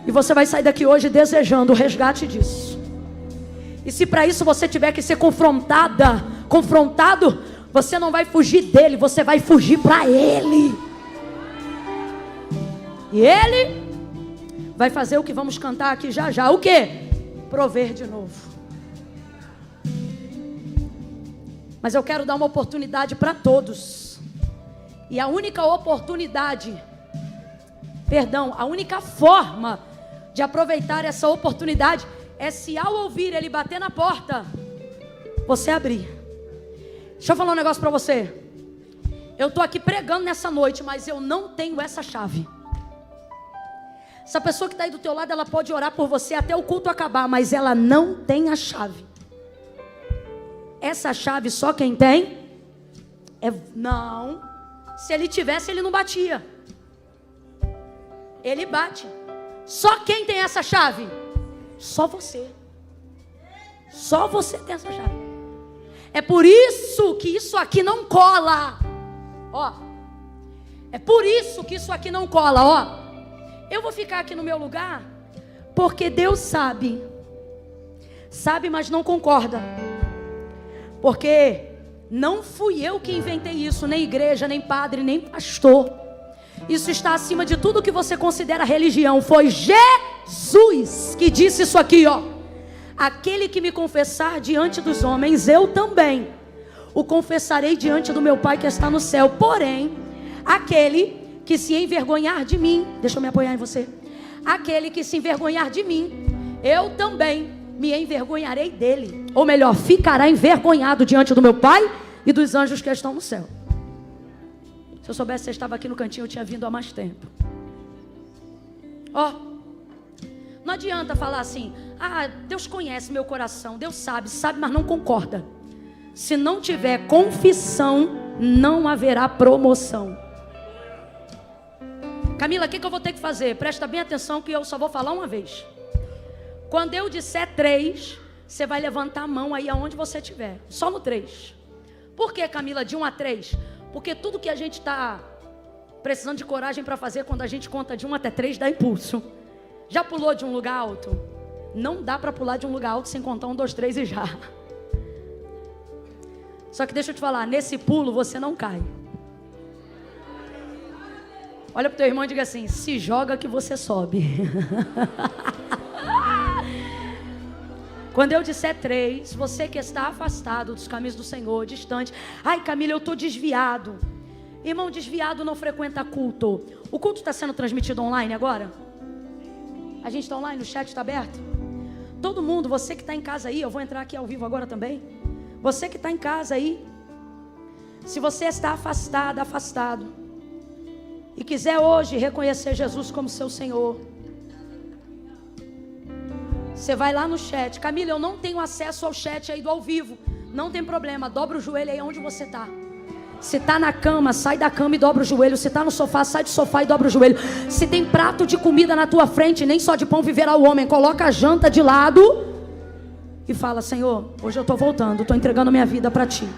E você vai sair daqui hoje desejando o resgate disso. E se para isso você tiver que ser confrontado, você não vai fugir dele, você vai fugir para ele. E ele vai fazer o que vamos cantar aqui já já. O quê? Prover de novo. Mas eu quero dar uma oportunidade para todos. E a única oportunidade, a única forma de aproveitar essa oportunidade é se ao ouvir ele bater na porta, você abrir. Deixa eu falar um negócio para você. Eu estou aqui pregando nessa noite, mas eu não tenho essa chave. Essa pessoa que está aí do teu lado, ela pode orar por você até o culto acabar, mas ela não tem a chave. Essa chave só quem tem não. Se ele tivesse, ele não batia. Ele bate. Só quem tem essa chave? Só você. Só você tem essa chave. É por isso que isso aqui não cola. Ó. É por isso que isso aqui não cola, ó. Eu vou ficar aqui no meu lugar porque Deus sabe. Sabe, mas não concorda. Porque não fui eu que inventei isso, nem igreja, nem padre, nem pastor. Isso está acima de tudo que você considera religião. Foi Jesus que disse isso aqui, ó. Aquele que me confessar diante dos homens, eu também o confessarei diante do meu Pai que está no céu. Porém, aquele que se envergonhar de mim, deixa eu me apoiar em você. Aquele que se envergonhar de mim, eu também me envergonharei dele. Ou melhor, ficará envergonhado diante do meu Pai e dos anjos que estão no céu. Se eu soubesse que você estava aqui no cantinho, eu tinha vindo há mais tempo. Ó, não adianta falar assim: ah, Deus conhece meu coração, Deus sabe, mas não concorda. Se não tiver confissão, não haverá promoção. Camila, o que eu vou ter que fazer? Presta bem atenção que eu só vou falar uma vez. Quando eu disser 3, você vai levantar a mão aí aonde você estiver. Só no 3. Por que, Camila, de 1 a 3? Porque tudo que a gente está precisando de coragem para fazer, quando a gente conta de 1 até 3, dá impulso. Já pulou de um lugar alto? Não dá para pular de um lugar alto sem contar 1, 2, 3 e já. Só que deixa eu te falar, nesse pulo você não cai. Olha para o teu irmão e diga assim: se joga que você sobe. Quando eu disser 3, você que está afastado dos caminhos do Senhor, distante. Ai, Camila, eu estou desviado. Irmão, desviado não frequenta culto. O culto está sendo transmitido online agora? A gente está online, o chat está aberto? Todo mundo, você que está em casa aí, eu vou entrar aqui ao vivo agora também. Você que está em casa aí, se você está afastado, e quiser hoje reconhecer Jesus como seu Senhor, você vai lá no chat. Camila, eu não tenho acesso ao chat aí do ao vivo. Não tem problema, dobra o joelho aí onde você está. Se está na cama, sai da cama e dobra o joelho. Se está no sofá, sai do sofá e dobra o joelho. Se tem prato de comida na tua frente, nem só de pão viverá o homem. Coloca a janta de lado e fala: Senhor, hoje eu estou voltando, estou entregando minha vida para Ti.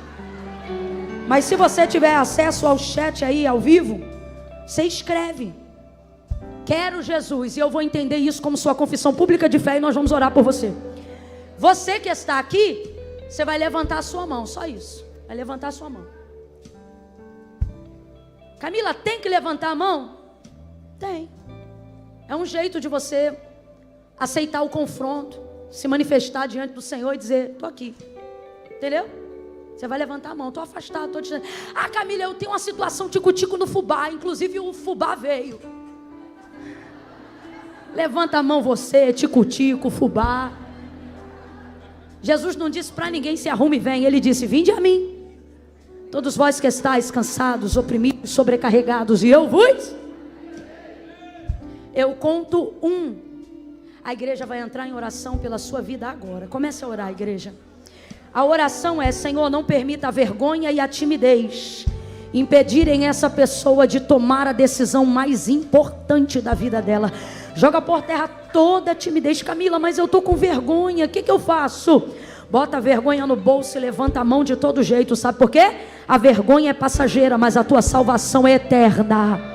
Mas se você tiver acesso ao chat aí ao vivo, você escreve: quero Jesus, e eu vou entender isso como sua confissão pública de fé, e nós vamos orar por você. Você que está aqui, você vai levantar a sua mão, só isso. Vai levantar a sua mão. Camila, tem que levantar a mão? Tem. É um jeito de você aceitar o confronto, se manifestar diante do Senhor e dizer: estou aqui. Entendeu? Você vai levantar a mão: estou afastado, estou distante. Ah, Camila, eu tenho uma situação tico-tico no fubá, inclusive o fubá veio. Levanta a mão você, tico-tico, fubá. Jesus não disse para ninguém: se arrume e vem. Ele disse: vinde a mim, todos vós que estáis cansados, oprimidos, sobrecarregados, e eu vos. Eu conto 1. A igreja vai entrar em oração pela sua vida agora. Comece a orar, igreja. A oração é: Senhor, não permita a vergonha e a timidez impedirem essa pessoa de tomar a decisão mais importante da vida dela. Joga por terra toda a timidez. Camila, mas eu estou com vergonha, o que eu faço? Bota a vergonha no bolso e levanta a mão de todo jeito. Sabe por quê? A vergonha é passageira, mas a tua salvação é eterna.